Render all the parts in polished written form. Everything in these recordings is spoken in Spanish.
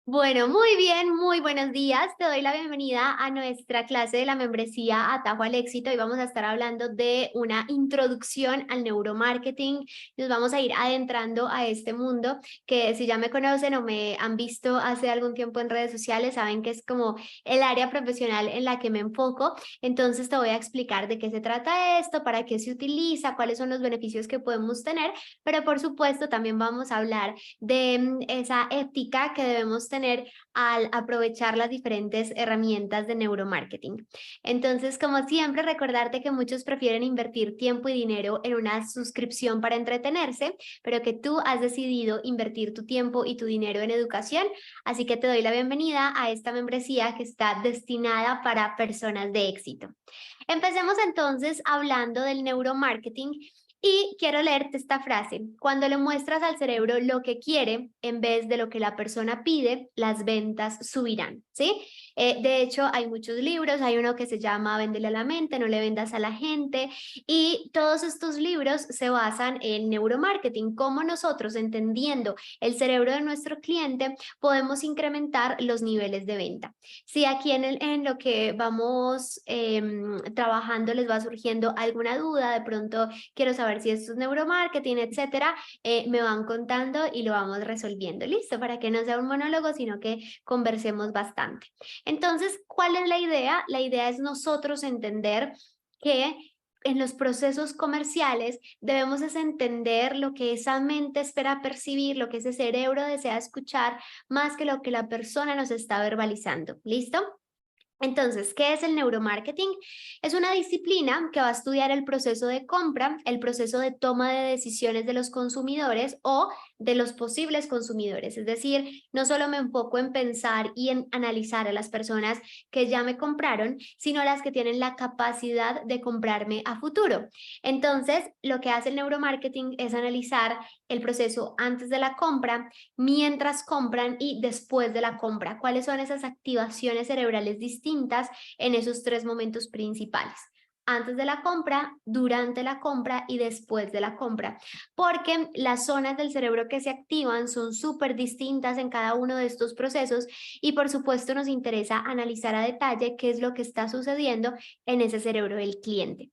Bueno, muy bien, muy buenos días. Te doy la bienvenida a nuestra clase de la membresía Atajo al Éxito. Hoy vamos a estar hablando de una introducción al neuromarketing. Nos vamos a ir adentrando a este mundo que si ya me conocen o me han visto hace algún tiempo en redes sociales, saben que es como el área profesional en la que me enfoco. Entonces te voy a explicar de qué se trata esto, para qué se utiliza, cuáles son los beneficios que podemos tener, pero por supuesto también vamos a hablar de esa ética que debemos tener al aprovechar las diferentes herramientas de neuromarketing. Entonces, como siempre, recordarte que muchos prefieren invertir tiempo y dinero en una suscripción para entretenerse, pero que tú has decidido invertir tu tiempo y tu dinero en educación, así que te doy la bienvenida a esta membresía que está destinada para personas de éxito. Empecemos entonces hablando del neuromarketing y quiero leerte esta frase. Cuando le muestras al cerebro lo que quiere en vez de lo que la persona pide, las ventas subirán, ¿sí? De hecho, hay muchos libros, hay uno que se llama Véndele a la mente, no le vendas a la gente, y todos estos libros se basan en neuromarketing, cómo nosotros, entendiendo el cerebro de nuestro cliente, podemos incrementar los niveles de venta. Si aquí en lo que vamos trabajando les va surgiendo alguna duda, de pronto quiero saber si esto es neuromarketing, etcétera, me van contando y lo vamos resolviendo. Listo, para que no sea un monólogo, sino que conversemos bastante. Entonces, ¿cuál es la idea? La idea es nosotros entender que en los procesos comerciales debemos es entender lo que esa mente espera percibir, lo que ese cerebro desea escuchar, más que lo que la persona nos está verbalizando. ¿Listo? Entonces, ¿qué es el neuromarketing? Es una disciplina que va a estudiar el proceso de compra, el proceso de toma de decisiones de los consumidores o de los posibles consumidores. Es decir, no solo me enfoco en pensar y en analizar a las personas que ya me compraron, sino las que tienen la capacidad de comprarme a futuro. Entonces, lo que hace el neuromarketing es analizar el proceso antes de la compra, mientras compran y después de la compra. ¿Cuáles son esas activaciones cerebrales distintas en esos tres momentos principales? Antes de la compra, durante la compra y después de la compra, porque las zonas del cerebro que se activan son súper distintas en cada uno de estos procesos y por supuesto nos interesa analizar a detalle qué es lo que está sucediendo en ese cerebro del cliente.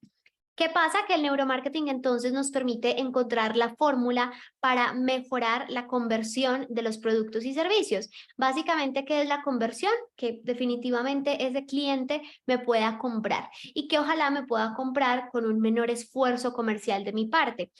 ¿Qué pasa? Que el neuromarketing entonces nos permite encontrar la fórmula para mejorar la conversión de los productos y servicios. Básicamente, ¿qué es la conversión? Que definitivamente ese cliente me pueda comprar y que ojalá me pueda comprar con un menor esfuerzo comercial de mi parte.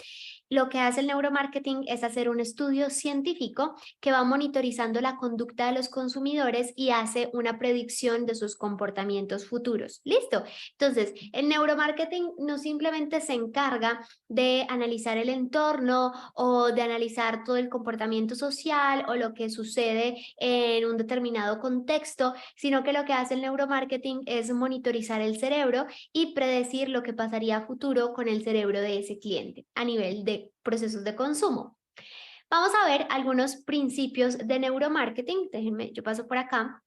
Lo que hace el neuromarketing es hacer un estudio científico que va monitorizando la conducta de los consumidores y hace una predicción de sus comportamientos futuros. ¿Listo? Entonces, el neuromarketing no simplemente se encarga de analizar el entorno o de analizar todo el comportamiento social o lo que sucede en un determinado contexto, sino que lo que hace el neuromarketing es monitorizar el cerebro y predecir lo que pasaría a futuro con el cerebro de ese cliente a nivel de procesos de consumo. Vamos a ver algunos principios de neuromarketing. Déjenme, yo paso por acá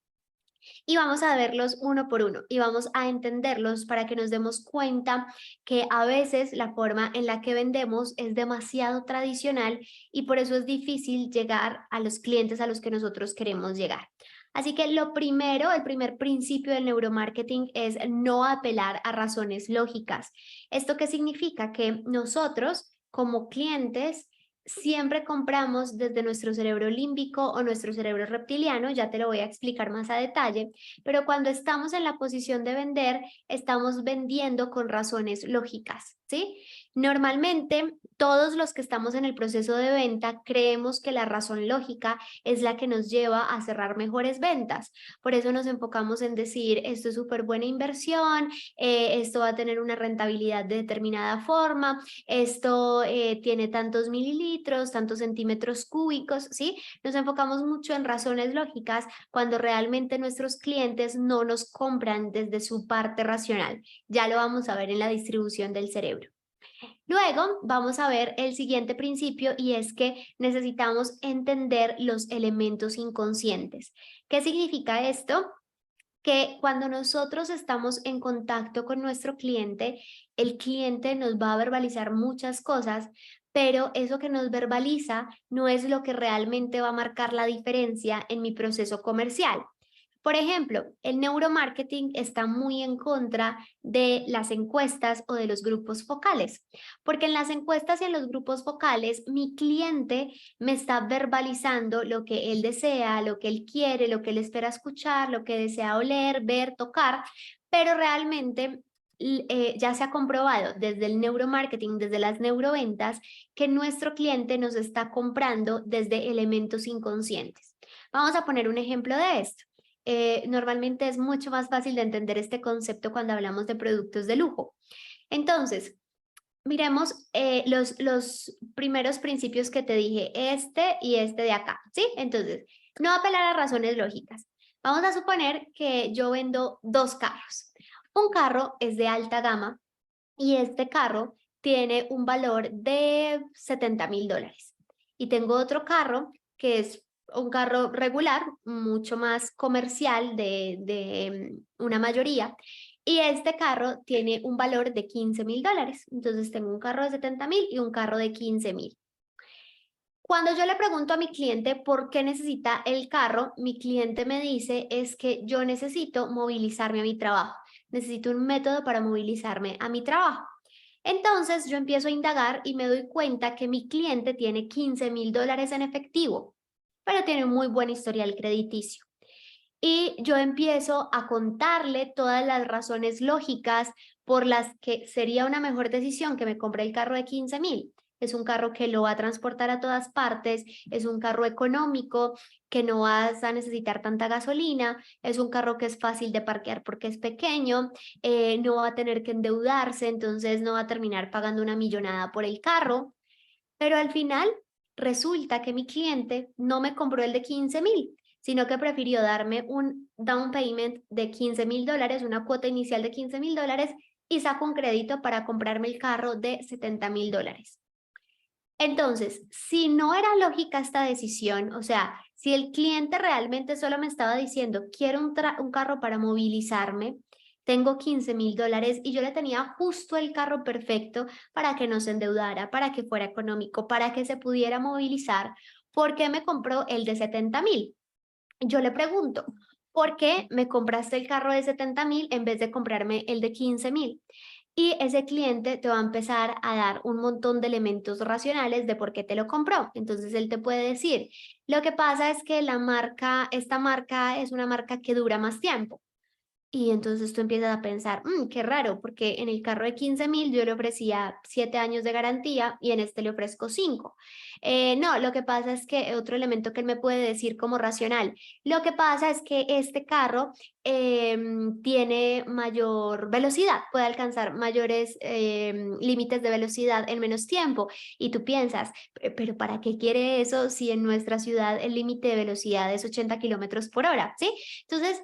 y vamos a verlos uno por uno y vamos a entenderlos para que nos demos cuenta que a veces la forma en la que vendemos es demasiado tradicional y por eso es difícil llegar a los clientes a los que nosotros queremos llegar. Así que lo primero, el primer principio del neuromarketing es no apelar a razones lógicas. ¿Esto qué significa? Que nosotros como clientes siempre compramos desde nuestro cerebro límbico o nuestro cerebro reptiliano, ya te lo voy a explicar más a detalle, pero cuando estamos en la posición de vender, estamos vendiendo con razones lógicas, ¿sí? Normalmente, todos los que estamos en el proceso de venta creemos que la razón lógica es la que nos lleva a cerrar mejores ventas. Por eso nos enfocamos en decir, esto es súper buena inversión, esto va a tener una rentabilidad de determinada forma, esto tiene tantos mililitros, tantos centímetros cúbicos, ¿sí? Nos enfocamos mucho en razones lógicas cuando realmente nuestros clientes no nos compran desde su parte racional. Ya lo vamos a ver en la distribución del cerebro. Luego vamos a ver el siguiente principio y es que necesitamos entender los elementos inconscientes. ¿Qué significa esto? que cuando nosotros estamos en contacto con nuestro cliente, el cliente nos va a verbalizar muchas cosas, pero eso que nos verbaliza no es lo que realmente va a marcar la diferencia en mi proceso comercial. Por ejemplo, el neuromarketing está muy en contra de las encuestas o de los grupos focales, porque en las encuestas y en los grupos focales mi cliente me está verbalizando lo que él desea, lo que él quiere, lo que él espera escuchar, lo que desea oler, ver, tocar, pero realmente ya se ha comprobado desde el neuromarketing, desde las neuroventas, que nuestro cliente nos está comprando desde elementos inconscientes. Vamos a poner un ejemplo de esto. Normalmente es mucho más fácil de entender este concepto cuando hablamos de productos de lujo. Entonces, miremos los primeros principios que te dije, este y este de acá, ¿sí? Entonces, no apelar a razones lógicas. Vamos a suponer que yo vendo dos carros. Un carro es de alta gama y este carro tiene un valor de $70,000. Y tengo otro carro que es un carro regular, mucho más comercial de una mayoría, y este carro tiene un valor de $15,000. Entonces tengo un carro de 70,000 y un carro de 15,000. Cuando yo le pregunto a mi cliente por qué necesita el carro, mi cliente me dice es que yo necesito movilizarme a mi trabajo, necesito un método para movilizarme a mi trabajo. Entonces yo empiezo a indagar y me doy cuenta que mi cliente tiene $15,000 en efectivo, pero tiene un muy buen historial crediticio. Y yo empiezo a contarle todas las razones lógicas por las que sería una mejor decisión que me compre el carro de 15,000. Es un carro que lo va a transportar a todas partes, es un carro económico, que no vas a necesitar tanta gasolina, es un carro que es fácil de parquear porque es pequeño, no va a tener que endeudarse, entonces no va a terminar pagando una millonada por el carro. Pero al final resulta que mi cliente no me compró el de 15,000, sino que prefirió darme un down payment de $15,000, una cuota inicial de $15,000 y sacó un crédito para comprarme el carro de $70,000. Entonces, si no era lógica esta decisión, o sea, si el cliente realmente solo me estaba diciendo, quiero un carro para movilizarme, tengo $15,000 y yo le tenía justo el carro perfecto para que no se endeudara, para que fuera económico, para que se pudiera movilizar, ¿por qué me compró el de 70,000? Yo le pregunto, ¿por qué me compraste el carro de 70,000 en vez de comprarme el de 15,000? Y ese cliente te va a empezar a dar un montón de elementos racionales de por qué te lo compró. Entonces él te puede decir, lo que pasa es que esta marca es una marca que dura más tiempo. Y entonces tú empiezas a pensar, qué raro, porque en el carro de 15,000 yo le ofrecía 7 años de garantía y en este le ofrezco 5. No, lo que pasa es que otro elemento que él me puede decir como racional, lo que pasa es que este carro tiene mayor velocidad, puede alcanzar mayores límites de velocidad en menos tiempo. Y tú piensas, pero ¿para qué quiere eso si en nuestra ciudad el límite de velocidad es 80 kilómetros por hora? ¿Sí? Entonces,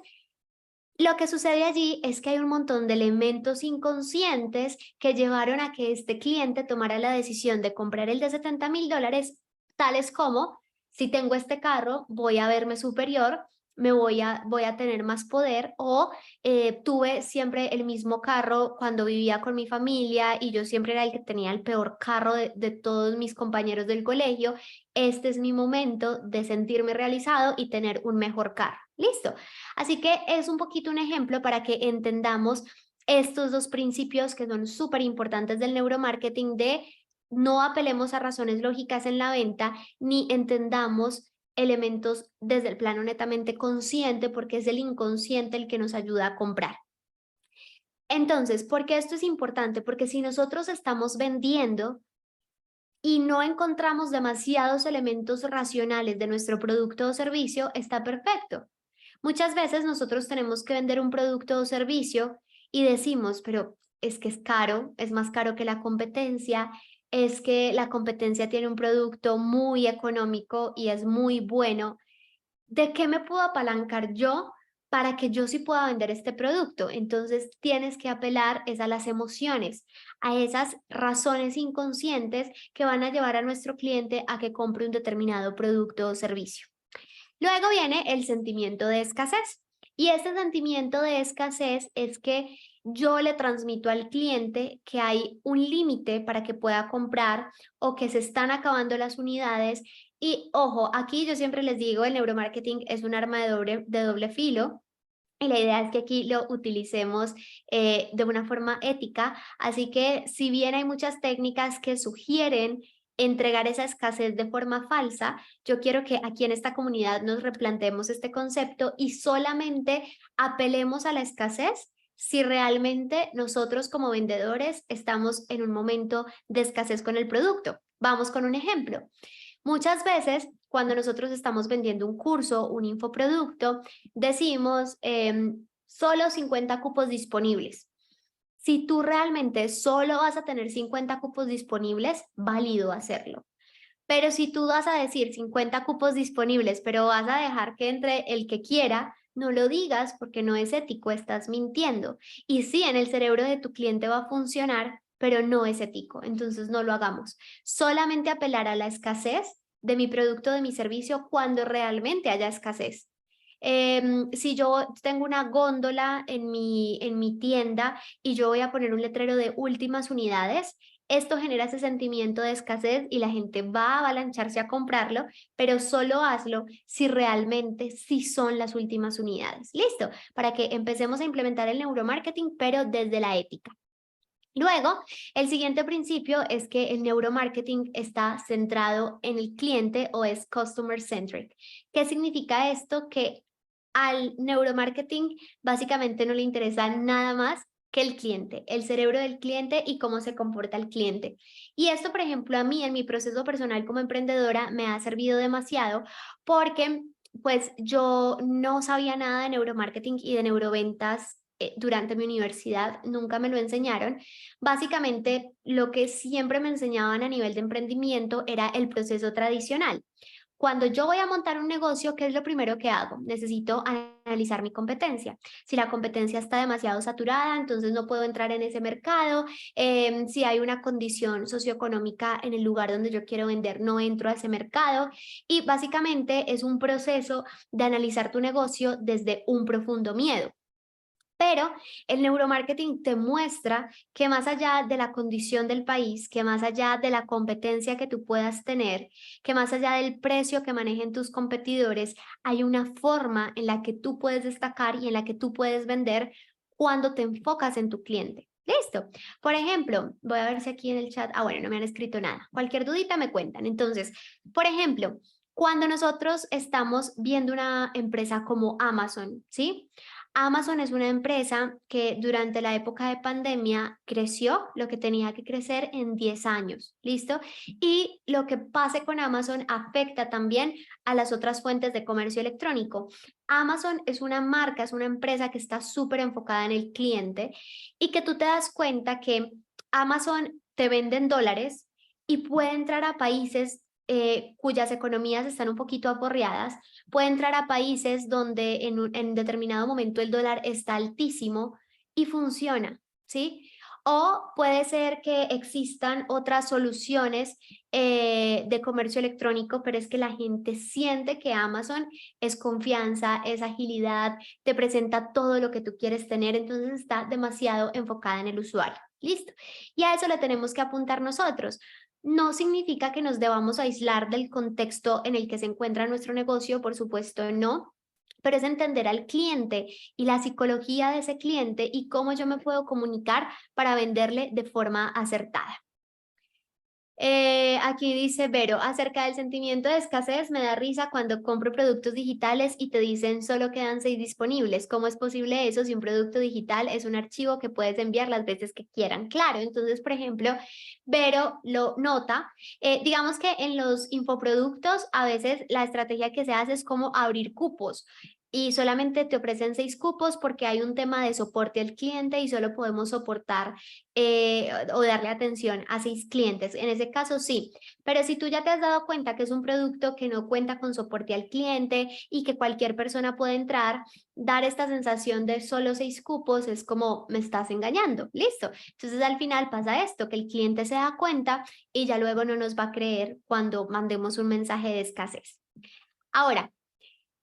lo que sucede allí es que hay un montón de elementos inconscientes que llevaron a que este cliente tomara la decisión de comprar el de $70,000, tales como, si tengo este carro, voy a verme superior, voy a tener más poder, o tuve siempre el mismo carro cuando vivía con mi familia y yo siempre era el que tenía el peor carro de todos mis compañeros del colegio. Este es mi momento de sentirme realizado y tener un mejor carro. Listo. Así que es un poquito un ejemplo para que entendamos estos dos principios que son súper importantes del neuromarketing de no apelemos a razones lógicas en la venta ni entendamos elementos desde el plano netamente consciente porque es el inconsciente el que nos ayuda a comprar. Entonces, ¿por qué esto es importante? Porque si nosotros estamos vendiendo y no encontramos demasiados elementos racionales de nuestro producto o servicio, está perfecto. Muchas veces nosotros tenemos que vender un producto o servicio y decimos, pero es que es caro, es más caro que la competencia, es que la competencia tiene un producto muy económico y es muy bueno. ¿De qué me puedo apalancar yo para que yo sí pueda vender este producto? Entonces tienes que apelar es a las emociones, a esas razones inconscientes que van a llevar a nuestro cliente a que compre un determinado producto o servicio. Luego viene el sentimiento de escasez. Y ese sentimiento de escasez es que yo le transmito al cliente que hay un límite para que pueda comprar o que se están acabando las unidades. Y ojo, aquí yo siempre les digo, el neuromarketing es un arma de doble filo. Y la idea es que aquí lo utilicemos de una forma ética. Así que si bien hay muchas técnicas que sugieren entregar esa escasez de forma falsa, yo quiero que aquí en esta comunidad nos replanteemos este concepto y solamente apelemos a la escasez si realmente nosotros como vendedores estamos en un momento de escasez con el producto. Vamos con un ejemplo. Muchas veces, cuando nosotros estamos vendiendo un curso, un infoproducto, decimos solo 50 cupos disponibles. Si tú realmente solo vas a tener 50 cupos disponibles, válido hacerlo. Pero si tú vas a decir 50 cupos disponibles, pero vas a dejar que entre el que quiera, no lo digas porque no es ético, estás mintiendo. Y sí, en el cerebro de tu cliente va a funcionar, pero no es ético, entonces no lo hagamos. Solamente apelar a la escasez de mi producto, de mi servicio, cuando realmente haya escasez. Si yo tengo una góndola en mi tienda y yo voy a poner un letrero de últimas unidades, esto genera ese sentimiento de escasez y la gente va a avalancharse a comprarlo, pero solo hazlo si realmente sí son las últimas unidades. Listo, para que empecemos a implementar el neuromarketing, pero desde la ética. Luego, el siguiente principio es que el neuromarketing está centrado en el cliente o es customer centric. ¿Qué significa esto? Que al neuromarketing básicamente no le interesa nada más que el cliente, el cerebro del cliente y cómo se comporta el cliente. Y esto, por ejemplo, a mí en mi proceso personal como emprendedora me ha servido demasiado porque pues yo no sabía nada de neuromarketing y de neuroventas durante mi universidad, nunca me lo enseñaron. Básicamente, lo que siempre me enseñaban a nivel de emprendimiento era el proceso tradicional. Cuando yo voy a montar un negocio, ¿qué es lo primero que hago? Necesito analizar mi competencia. Si la competencia está demasiado saturada, entonces no puedo entrar en ese mercado. Si hay una condición socioeconómica en el lugar donde yo quiero vender, no entro a ese mercado. Y básicamente es un proceso de analizar tu negocio desde un profundo miedo. Pero el neuromarketing te muestra que más allá de la condición del país, que más allá de la competencia que tú puedas tener, que más allá del precio que manejen tus competidores, hay una forma en la que tú puedes destacar y en la que tú puedes vender cuando te enfocas en tu cliente. Listo. Por ejemplo, voy a ver si aquí en el chat, bueno, no me han escrito nada. Cualquier dudita me cuentan. Entonces, por ejemplo, cuando nosotros estamos viendo una empresa como Amazon, ¿sí? Amazon es una empresa que durante la época de pandemia creció lo que tenía que crecer en 10 años, ¿listo? Y lo que pase con Amazon afecta también a las otras fuentes de comercio electrónico. Amazon es una marca, es una empresa que está súper enfocada en el cliente y que tú te das cuenta que Amazon te vende en dólares y puede entrar a países cuyas economías están un poquito aporreadas, puede entrar a países donde en determinado momento el dólar está altísimo y funciona, ¿sí? O puede ser que existan otras soluciones de comercio electrónico, pero es que la gente siente que Amazon es confianza, es agilidad, te presenta todo lo que tú quieres tener, entonces está demasiado enfocada en el usuario. Listo. Y a eso le tenemos que apuntar nosotros. No significa que nos debamos aislar del contexto en el que se encuentra nuestro negocio, por supuesto no, pero es entender al cliente y la psicología de ese cliente y cómo yo me puedo comunicar para venderle de forma acertada. Aquí dice Vero, acerca del sentimiento de escasez, me da risa cuando compro productos digitales y te dicen solo quedan 6 disponibles. ¿Cómo es posible eso si un producto digital es un archivo que puedes enviar las veces que quieran? Claro, entonces, por ejemplo, Vero lo nota. Digamos que en los infoproductos a veces la estrategia que se hace es como abrir cupos y solamente te ofrecen 6 cupos porque hay un tema de soporte al cliente y solo podemos soportar o darle atención a 6 clientes. En ese caso sí, pero si tú ya te has dado cuenta que es un producto que no cuenta con soporte al cliente y que cualquier persona puede entrar, dar esta sensación de solo 6 cupos es como me estás engañando, listo. Entonces al final pasa esto, que el cliente se da cuenta y ya luego no nos va a creer cuando mandemos un mensaje de escasez. Ahora,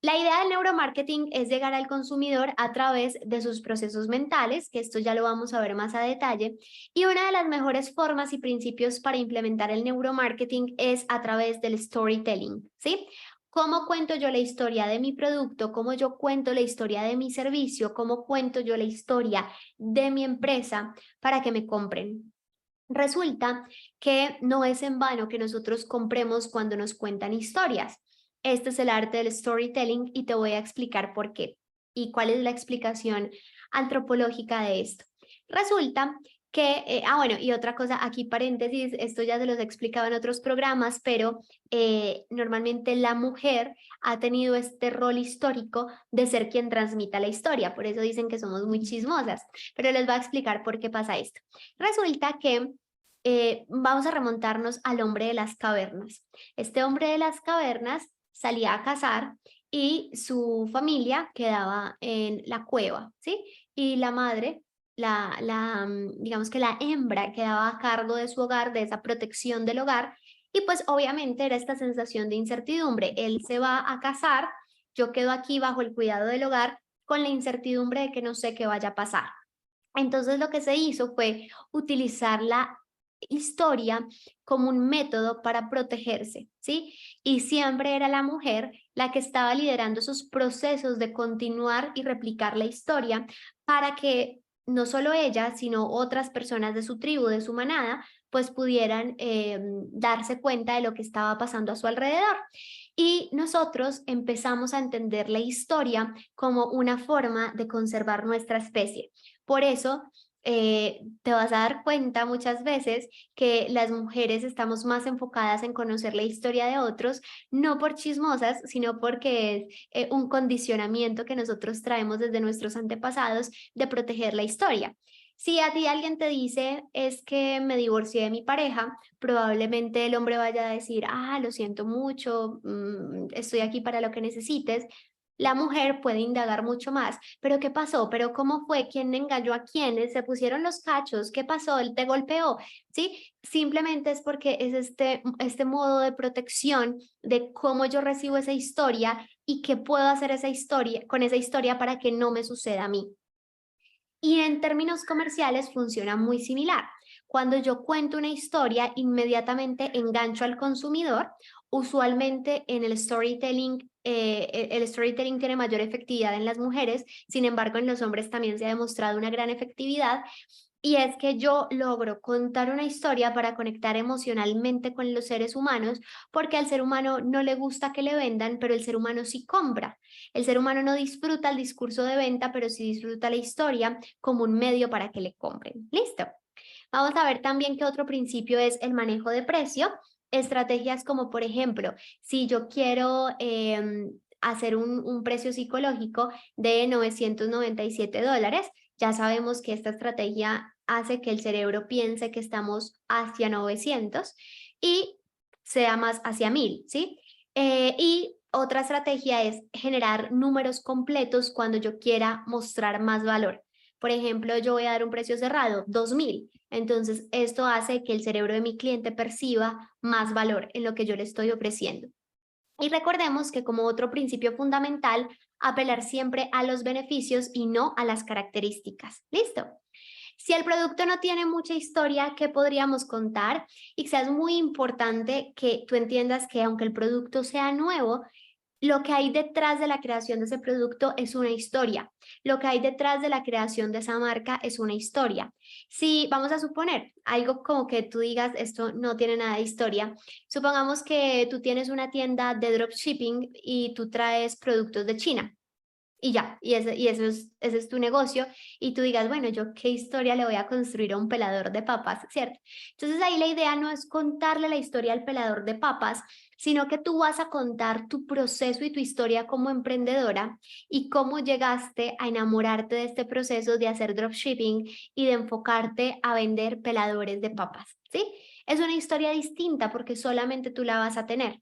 La idea del neuromarketing es llegar al consumidor a través de sus procesos mentales, que esto ya lo vamos a ver más a detalle, y una de las mejores formas y principios para implementar el neuromarketing es a través del storytelling, ¿sí? ¿Cómo cuento yo la historia de mi producto? ¿Cómo yo cuento la historia de mi servicio? ¿Cómo cuento yo la historia de mi empresa para que me compren? Resulta que no es en vano que nosotros compremos cuando nos cuentan historias. Este es el arte del storytelling y te voy a explicar por qué y cuál es la explicación antropológica de esto. Resulta que, bueno, y otra cosa, aquí paréntesis, esto ya se los he explicado en otros programas, pero normalmente la mujer ha tenido este rol histórico de ser quien transmita la historia, por eso dicen que somos muy chismosas, pero les voy a explicar por qué pasa esto. Resulta que vamos a remontarnos al hombre de las cavernas. Este hombre de las cavernas salía a cazar y su familia quedaba en la cueva, ¿sí? Y la madre, digamos que la hembra quedaba a cargo de su hogar, de esa protección del hogar, y pues obviamente era esta sensación de incertidumbre. Él se va a cazar, yo quedo aquí bajo el cuidado del hogar con la incertidumbre de que no sé qué vaya a pasar. Entonces lo que se hizo fue utilizar la historia como un método para protegerse, ¿sí? Y siempre era la mujer la que estaba liderando esos procesos de continuar y replicar la historia para que no solo ella, sino otras personas de su tribu, de su manada, pues pudieran darse cuenta de lo que estaba pasando a su alrededor. Y nosotros empezamos a entender la historia como una forma de conservar nuestra especie. Por eso, te vas a dar cuenta muchas veces que las mujeres estamos más enfocadas en conocer la historia de otros, no por chismosas, sino porque es un condicionamiento que nosotros traemos desde nuestros antepasados de proteger la historia. Si a ti alguien te dice es que me divorcié de mi pareja, probablemente el hombre vaya a decir, ah, lo siento mucho, estoy aquí para lo que necesites. La mujer puede indagar mucho más, pero ¿qué pasó? ¿Pero cómo fue? ¿Quién engañó a quiénes? ¿Se pusieron los cachos? ¿Qué pasó? ¿Él te golpeó? ¿Sí? Simplemente es porque es este modo de protección de cómo yo recibo esa historia y qué puedo hacer esa historia, con esa historia para que no me suceda a mí. Y en términos comerciales funciona muy similar. Cuando yo cuento una historia, inmediatamente engancho al consumidor. Usualmente en el storytelling, el storytelling tiene mayor efectividad en las mujeres, sin embargo en los hombres también se ha demostrado una gran efectividad. Y es que yo logro contar una historia para conectar emocionalmente con los seres humanos, porque al ser humano no le gusta que le vendan, pero el ser humano sí compra. El ser humano no disfruta el discurso de venta, pero sí disfruta la historia como un medio para que le compren. ¿Listo? Vamos a ver también que otro principio es el manejo de precio. Estrategias como, por ejemplo, si yo quiero hacer un precio psicológico de $997, ya sabemos que esta estrategia hace que el cerebro piense que estamos hacia 900 y sea más hacia 1000, ¿sí? Y otra estrategia es generar números completos cuando yo quiera mostrar más valor. Por ejemplo, yo voy a dar un precio cerrado, 2000. Entonces, esto hace que el cerebro de mi cliente perciba más valor en lo que yo le estoy ofreciendo. Y recordemos que como otro principio fundamental, apelar siempre a los beneficios y no a las características. ¿Listo? Si el producto no tiene mucha historia, ¿qué podríamos contar? Y quizás es muy importante que tú entiendas que aunque el producto sea nuevo, lo que hay detrás de la creación de ese producto es una historia. Lo que hay detrás de la creación de esa marca es una historia. Si vamos a suponer algo como que tú digas, esto no tiene nada de historia, supongamos que tú tienes una tienda de dropshipping y tú traes productos de China y ya, ese es tu negocio, y tú digas, bueno, yo qué historia le voy a construir a un pelador de papas, ¿cierto? Entonces ahí la idea no es contarle la historia al pelador de papas, sino que tú vas a contar tu proceso y tu historia como emprendedora y cómo llegaste a enamorarte de este proceso de hacer dropshipping y de enfocarte a vender peladores de papas, ¿sí? Es una historia distinta porque solamente tú la vas a tener.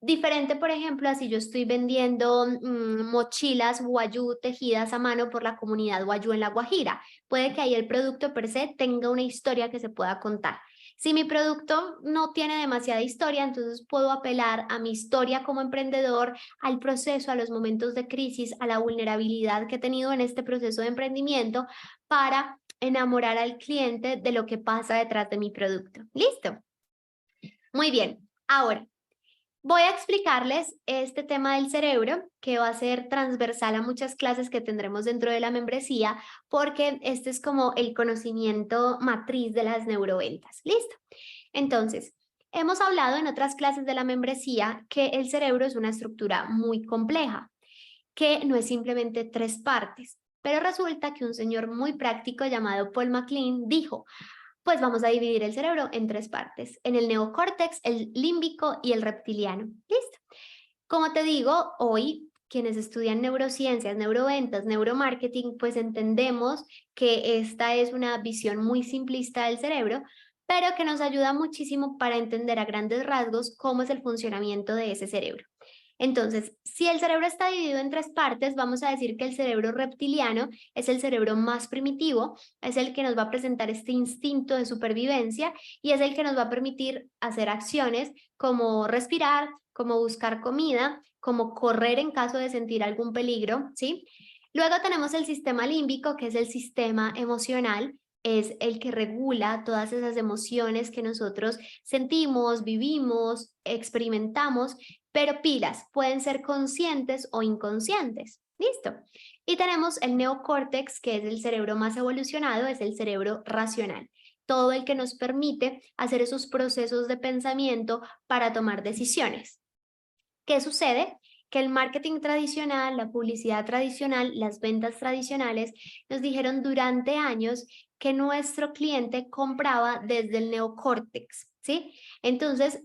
Diferente, por ejemplo, así yo estoy vendiendo mochilas Wayuu tejidas a mano por la comunidad Wayuu en La Guajira. Puede que ahí el producto per se tenga una historia que se pueda contar. Si mi producto no tiene demasiada historia, entonces puedo apelar a mi historia como emprendedor, al proceso, a los momentos de crisis, a la vulnerabilidad que he tenido en este proceso de emprendimiento para enamorar al cliente de lo que pasa detrás de mi producto. ¿Listo? Muy bien. Ahora, voy a explicarles este tema del cerebro, que va a ser transversal a muchas clases que tendremos dentro de la membresía, porque este es como el conocimiento matriz de las neuroventas. ¿Listo? Entonces, hemos hablado en otras clases de la membresía que el cerebro es una estructura muy compleja, que no es simplemente tres partes. Pero resulta que un señor muy práctico llamado Paul MacLean dijo: pues vamos a dividir el cerebro en tres partes, en el neocórtex, el límbico y el reptiliano. ¿Listo? Como te digo, hoy quienes estudian neurociencias, neuroventas, neuromarketing, pues entendemos que esta es una visión muy simplista del cerebro, pero que nos ayuda muchísimo para entender a grandes rasgos cómo es el funcionamiento de ese cerebro. Entonces, si el cerebro está dividido en tres partes, vamos a decir que el cerebro reptiliano es el cerebro más primitivo, es el que nos va a presentar este instinto de supervivencia y es el que nos va a permitir hacer acciones como respirar, como buscar comida, como correr en caso de sentir algún peligro, ¿sí? Luego tenemos el sistema límbico, que es el sistema emocional, es el que regula todas esas emociones que nosotros sentimos, vivimos, experimentamos, pero pilas, pueden ser conscientes o inconscientes. ¿Listo? Y tenemos el neocórtex, que es el cerebro más evolucionado, es el cerebro racional, todo el que nos permite hacer esos procesos de pensamiento para tomar decisiones. ¿Qué sucede? Que el marketing tradicional, la publicidad tradicional, las ventas tradicionales nos dijeron durante años que nuestro cliente compraba desde el neocórtex, ¿sí? Entonces,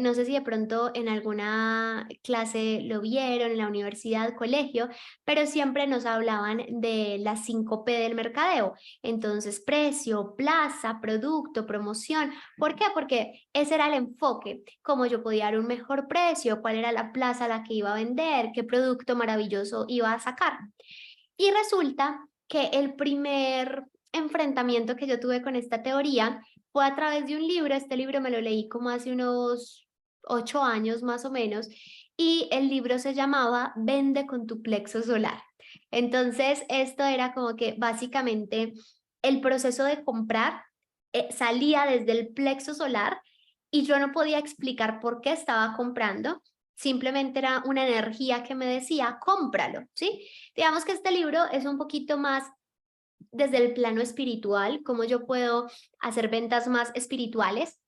no sé si de pronto en alguna clase lo vieron, en la universidad, colegio, pero siempre nos hablaban de las 5P del mercadeo. Entonces, precio, plaza, producto, promoción. ¿Por qué? Porque ese era el enfoque, cómo yo podía dar un mejor precio, cuál era la plaza a la que iba a vender, qué producto maravilloso iba a sacar. Y resulta que el primer enfrentamiento que yo tuve con esta teoría fue a través de un libro. Este libro me lo leí como hace unos 8 años más o menos, y el libro se llamaba Vende con tu plexo solar. Entonces, esto era como que básicamente el proceso de comprar salía desde el plexo solar y yo no podía explicar por qué estaba comprando. Simplemente era una energía que me decía, cómpralo, ¿sí? Digamos que este libro es un poquito más desde el plano espiritual, cómo yo puedo hacer ventas más espirituales.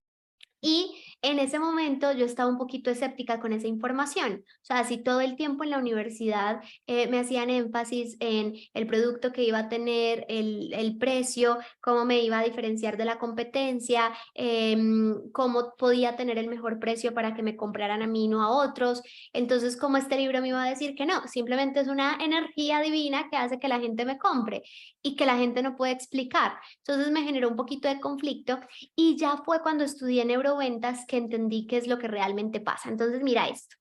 Y en ese momento yo estaba un poquito escéptica con esa información. O sea, si todo el tiempo en la universidad me hacían énfasis en el producto que iba a tener, el precio, cómo me iba a diferenciar de la competencia, cómo podía tener el mejor precio para que me compraran a mí, no a otros. Entonces, como este libro me iba a decir que no, simplemente es una energía divina que hace que la gente me compre y que la gente no puede explicar. Entonces me generó un poquito de conflicto y ya fue cuando estudié neuroventas que entendí qué es lo que realmente pasa. Entonces, mira esto.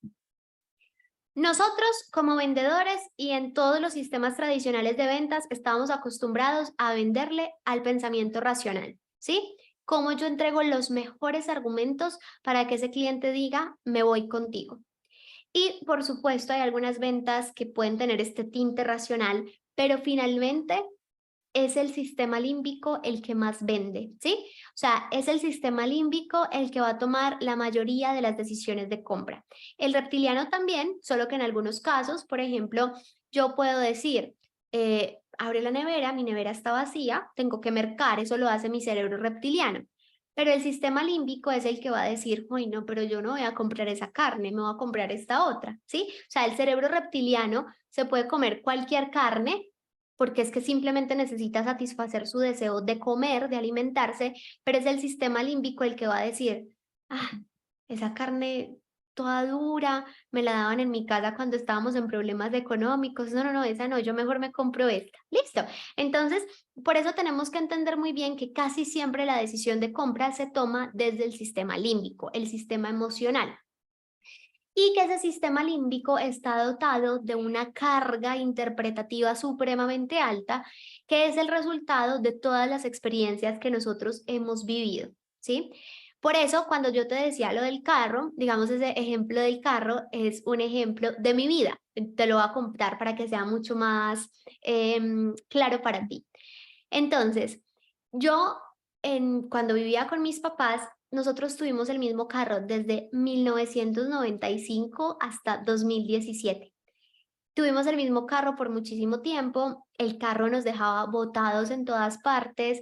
Nosotros como vendedores y en todos los sistemas tradicionales de ventas estamos acostumbrados a venderle al pensamiento racional, ¿sí? Cómo yo entrego los mejores argumentos para que ese cliente diga, me voy contigo. Y por supuesto hay algunas ventas que pueden tener este tinte racional, pero finalmente es el sistema límbico el que más vende, ¿sí? O sea, es el sistema límbico el que va a tomar la mayoría de las decisiones de compra. El reptiliano también, solo que en algunos casos, por ejemplo, yo puedo decir, abre la nevera, mi nevera está vacía, tengo que mercar, eso lo hace mi cerebro reptiliano. Pero el sistema límbico es el que va a decir, uy, no, pero yo no voy a comprar esa carne, me voy a comprar esta otra, ¿sí? O sea, el cerebro reptiliano se puede comer cualquier carne porque es que simplemente necesita satisfacer su deseo de comer, de alimentarse, pero es el sistema límbico el que va a decir, ah, esa carne toda dura, me la daban en mi casa cuando estábamos en problemas económicos, no, no, no, esa no, yo mejor me compro esta, listo. Entonces, por eso tenemos que entender muy bien que casi siempre la decisión de compra se toma desde el sistema límbico, el sistema emocional, y que ese sistema límbico está dotado de una carga interpretativa supremamente alta, que es el resultado de todas las experiencias que nosotros hemos vivido. ¿sí? Por eso, cuando yo te decía lo del carro, digamos, ese ejemplo del carro es un ejemplo de mi vida. Te lo voy a contar para que sea mucho más claro para ti. Entonces, yo cuando vivía con mis papás, nosotros tuvimos el mismo carro desde 1995 hasta 2017. Tuvimos el mismo carro por muchísimo tiempo, el carro nos dejaba botados en todas partes,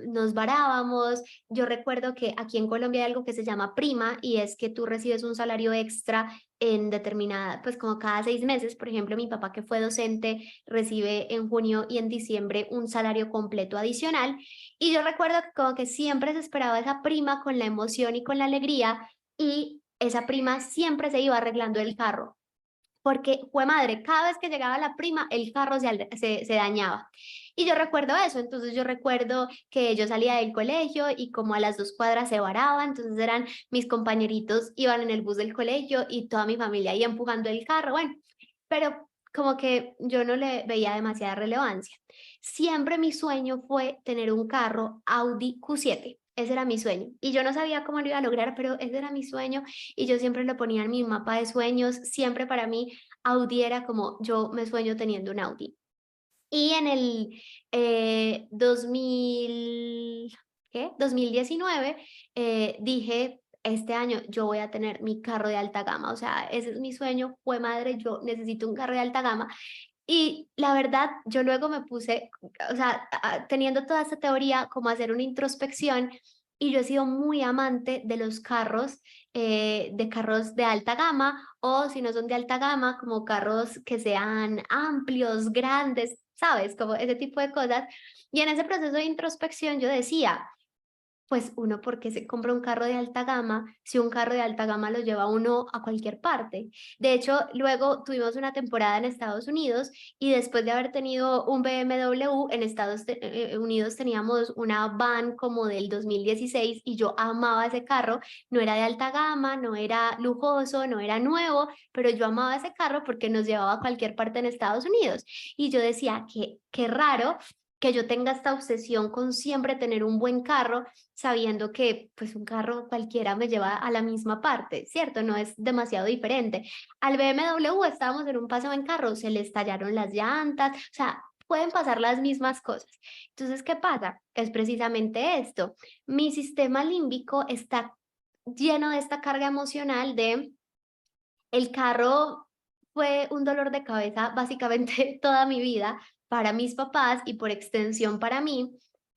nos varábamos. Yo recuerdo que aquí en Colombia hay algo que se llama prima y es que tú recibes un salario extra en determinada, pues como cada 6 meses. Por ejemplo, mi papá que fue docente recibe en junio y en diciembre un salario completo adicional. Y yo recuerdo que como que siempre se esperaba esa prima con la emoción y con la alegría y esa prima siempre se iba arreglando el carro porque fue madre, cada vez que llegaba la prima, el carro se dañaba. Y yo recuerdo eso, entonces yo recuerdo que yo salía del colegio y como a las 2 cuadras se varaba, entonces eran mis compañeritos, iban en el bus del colegio y toda mi familia ahí empujando el carro, bueno, pero como que yo no le veía demasiada relevancia. Siempre mi sueño fue tener un carro Audi Q7. Ese era mi sueño. Y yo no sabía cómo lo iba a lograr, pero ese era mi sueño y yo siempre lo ponía en mi mapa de sueños. Siempre para mí Audi era como yo me sueño teniendo un Audi. Y en el 2019 dije, este año yo voy a tener mi carro de alta gama, o sea, ese es mi sueño, fue madre, yo necesito un carro de alta gama. Y la verdad, yo luego me puse, o sea, teniendo toda esta teoría, como hacer una introspección, y yo he sido muy amante de carros de alta gama, o si no son de alta gama, como carros que sean amplios, grandes, ¿sabes? Como ese tipo de cosas. Y en ese proceso de introspección yo decía, pues uno, ¿por qué se compra un carro de alta gama si un carro de alta gama lo lleva uno a cualquier parte? De hecho, luego tuvimos una temporada en Estados Unidos y después de haber tenido un BMW en Unidos teníamos una van como del 2016 y yo amaba ese carro. No era de alta gama, no era lujoso, no era nuevo, pero yo amaba ese carro porque nos llevaba a cualquier parte en Estados Unidos. Y yo decía, qué raro que yo tenga esta obsesión con siempre tener un buen carro sabiendo que pues un carro cualquiera me lleva a la misma parte, ¿cierto? No es demasiado diferente. Al BMW estábamos en un paseo en carro, se le estallaron las llantas, o sea, pueden pasar las mismas cosas. Entonces, ¿qué pasa? Es precisamente esto. Mi sistema límbico está lleno de esta carga emocional de el carro fue un dolor de cabeza básicamente toda mi vida para mis papás y por extensión para mí.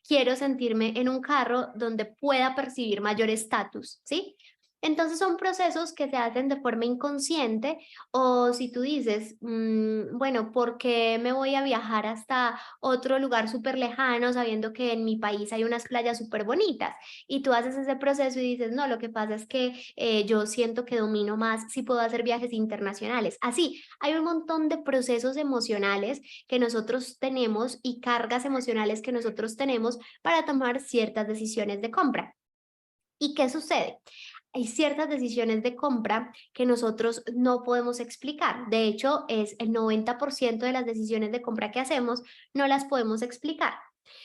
Quiero sentirme en un carro donde pueda percibir mayor estatus, ¿sí? Entonces son procesos que se hacen de forma inconsciente o si tú dices, bueno, ¿por qué me voy a viajar hasta otro lugar súper lejano sabiendo que en mi país hay unas playas súper bonitas? Y tú haces ese proceso y dices, no, lo que pasa es que yo siento que domino más si puedo hacer viajes internacionales. Así, hay un montón de procesos emocionales que nosotros tenemos y cargas emocionales que nosotros tenemos para tomar ciertas decisiones de compra. ¿Y qué sucede? Hay ciertas decisiones de compra que nosotros no podemos explicar. De hecho, es el 90% de las decisiones de compra que hacemos, no las podemos explicar.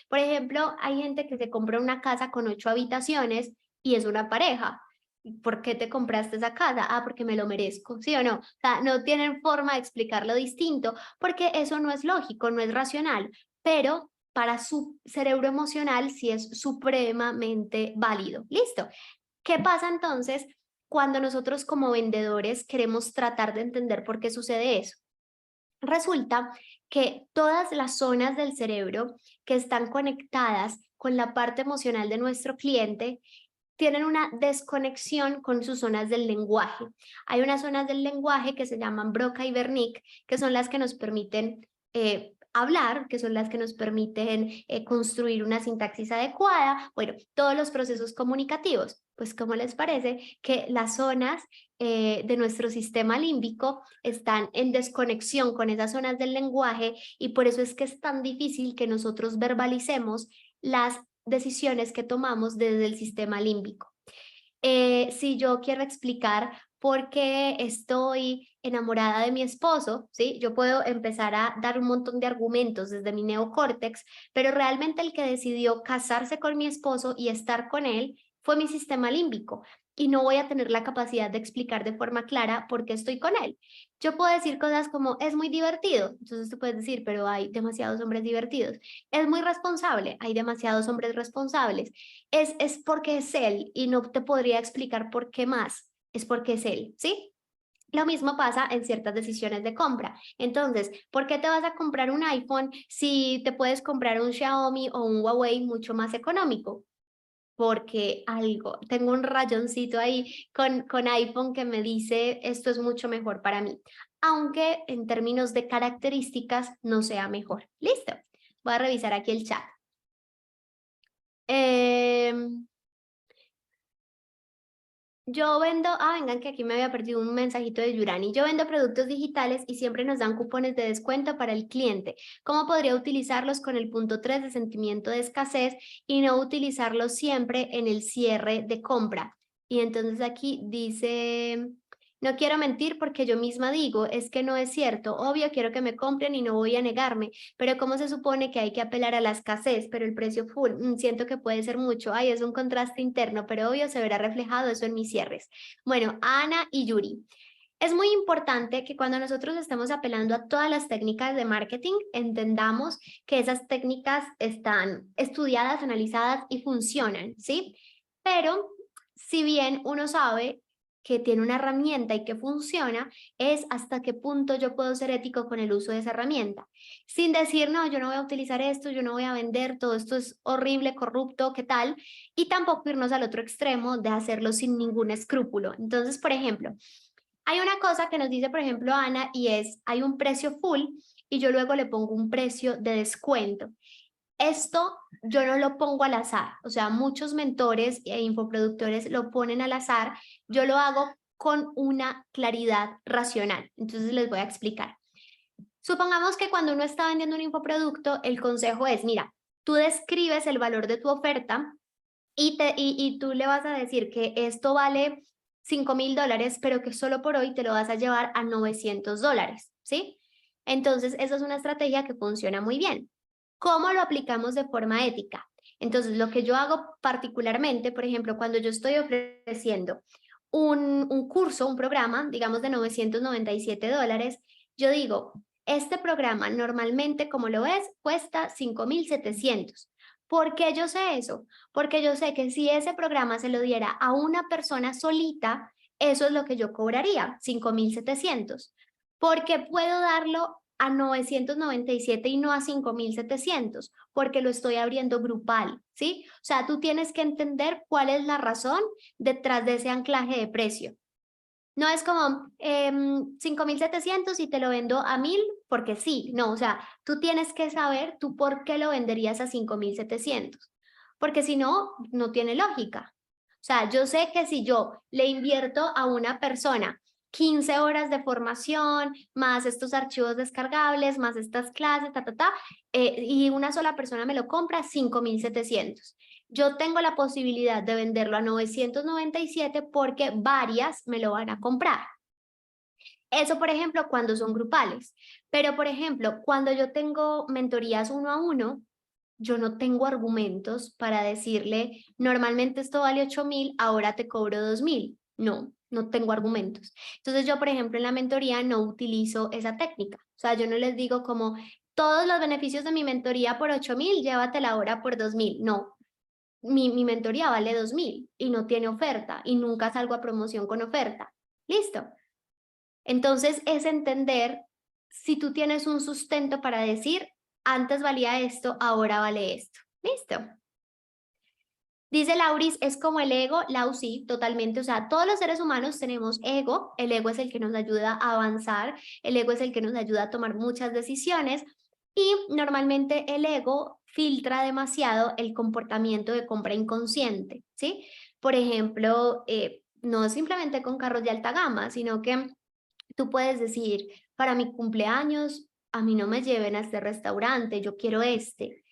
Por ejemplo, hay gente que se compra una casa con 8 habitaciones y es una pareja. ¿Por qué te compraste esa casa? Ah, porque me lo merezco, ¿sí o no? O sea, no tienen forma de explicarlo distinto porque eso no es lógico, no es racional, pero para su cerebro emocional sí es supremamente válido. ¿Listo? ¿Qué pasa entonces cuando nosotros como vendedores queremos tratar de entender por qué sucede eso? Resulta que todas las zonas del cerebro que están conectadas con la parte emocional de nuestro cliente tienen una desconexión con sus zonas del lenguaje. Hay unas zonas del lenguaje que se llaman Broca y Wernicke, que son las que nos permiten hablar, que son las que nos permiten construir una sintaxis adecuada, bueno, todos los procesos comunicativos. Pues, ¿cómo les parece que las zonas de nuestro sistema límbico están en desconexión con esas zonas del lenguaje y por eso es que es tan difícil que nosotros verbalicemos las decisiones que tomamos desde el sistema límbico? Si yo quiero explicar por qué estoy enamorada de mi esposo, ¿sí? Yo puedo empezar a dar un montón de argumentos desde mi neocórtex, pero realmente el que decidió casarse con mi esposo y estar con él fue mi sistema límbico y no voy a tener la capacidad de explicar de forma clara por qué estoy con él. Yo puedo decir cosas como, es muy divertido, entonces tú puedes decir, pero hay demasiados hombres divertidos. Es muy responsable, hay demasiados hombres responsables. Es porque es él y no te podría explicar por qué más, es porque es él, ¿sí? Lo mismo pasa en ciertas decisiones de compra. Entonces, ¿por qué te vas a comprar un iPhone si te puedes comprar un Xiaomi o un Huawei mucho más económico? Porque algo, tengo un rayoncito ahí con iPhone que me dice esto es mucho mejor para mí, aunque en términos de características no sea mejor. Listo, voy a revisar aquí el chat. Yo vendo, vengan que aquí me había perdido un mensajito de Yurani. Yo vendo productos digitales y siempre nos dan cupones de descuento para el cliente. ¿Cómo podría utilizarlos con el punto 3 de sentimiento de escasez y no utilizarlos siempre en el cierre de compra? Y entonces aquí dice, no quiero mentir porque yo misma digo, es que no es cierto. Obvio, quiero que me compren y no voy a negarme, pero ¿cómo se supone que hay que apelar a la escasez, pero el precio full? Siento que puede ser mucho. Ay, es un contraste interno, pero obvio se verá reflejado eso en mis cierres. Bueno, Ana y Yuri. Es muy importante que cuando nosotros estamos apelando a todas las técnicas de marketing, entendamos que esas técnicas están estudiadas, analizadas y funcionan, ¿sí? Pero si bien uno sabe que tiene una herramienta y que funciona, es hasta qué punto yo puedo ser ético con el uso de esa herramienta. Sin decir, no, yo no voy a utilizar esto, yo no voy a vender, todo esto es horrible, corrupto, ¿qué tal? Y tampoco irnos al otro extremo de hacerlo sin ningún escrúpulo. Entonces, por ejemplo, hay una cosa que nos dice, por ejemplo, Ana, y es, hay un precio full y yo luego le pongo un precio de descuento. Esto yo no lo pongo al azar, o sea, muchos mentores e infoproductores lo ponen al azar, yo lo hago con una claridad racional. Entonces les voy a explicar. Supongamos que cuando uno está vendiendo un infoproducto, el consejo es, mira, tú describes el valor de tu oferta y tú le vas a decir que esto vale $5,000, pero que solo por hoy te lo vas a llevar a $900, ¿sí? Entonces, esa es una estrategia que funciona muy bien. ¿Cómo lo aplicamos de forma ética? Entonces, lo que yo hago particularmente, por ejemplo, cuando yo estoy ofreciendo un curso, un programa, digamos de $997, yo digo, este programa normalmente, como lo ves, cuesta 5,700. ¿Por qué yo sé eso? Porque yo sé que si ese programa se lo diera a una persona solita, eso es lo que yo cobraría, 5,700. Porque puedo darlo a 997 y no a 5,700, porque lo estoy abriendo grupal, ¿sí? O sea, tú tienes que entender cuál es la razón detrás de ese anclaje de precio. No es como 5,700 y te lo vendo a 1,000 porque sí, no, o sea, tú tienes que saber tú por qué lo venderías a 5,700, porque si no, no tiene lógica. O sea, yo sé que si yo le invierto a una persona 15 horas de formación, más estos archivos descargables, más estas clases, y una sola persona me lo compra, 5,700. Yo tengo la posibilidad de venderlo a 997 porque varias me lo van a comprar. Eso, por ejemplo, cuando son grupales. Pero, por ejemplo, cuando yo tengo mentorías uno a uno, yo no tengo argumentos para decirle, normalmente esto vale 8,000, ahora te cobro 2,000. No, no tengo argumentos. Entonces yo, por ejemplo, en la mentoría no utilizo esa técnica. O sea, yo no les digo como, todos los beneficios de mi mentoría por 8,000, llévatela ahora por 2,000. No, mi mentoría vale 2,000 y no tiene oferta y nunca salgo a promoción con oferta. Listo. Entonces es entender si tú tienes un sustento para decir, antes valía esto, ahora vale esto. Listo. Dice Lauris, es como el ego, Lau sí, totalmente, o sea, todos los seres humanos tenemos ego, el ego es el que nos ayuda a avanzar, el ego es el que nos ayuda a tomar muchas decisiones y normalmente el ego filtra demasiado el comportamiento de compra inconsciente, ¿sí? Por ejemplo, no simplemente con carros de alta gama, sino que tú puedes decir, para mi cumpleaños, a mí no me lleven a este restaurante, yo quiero este.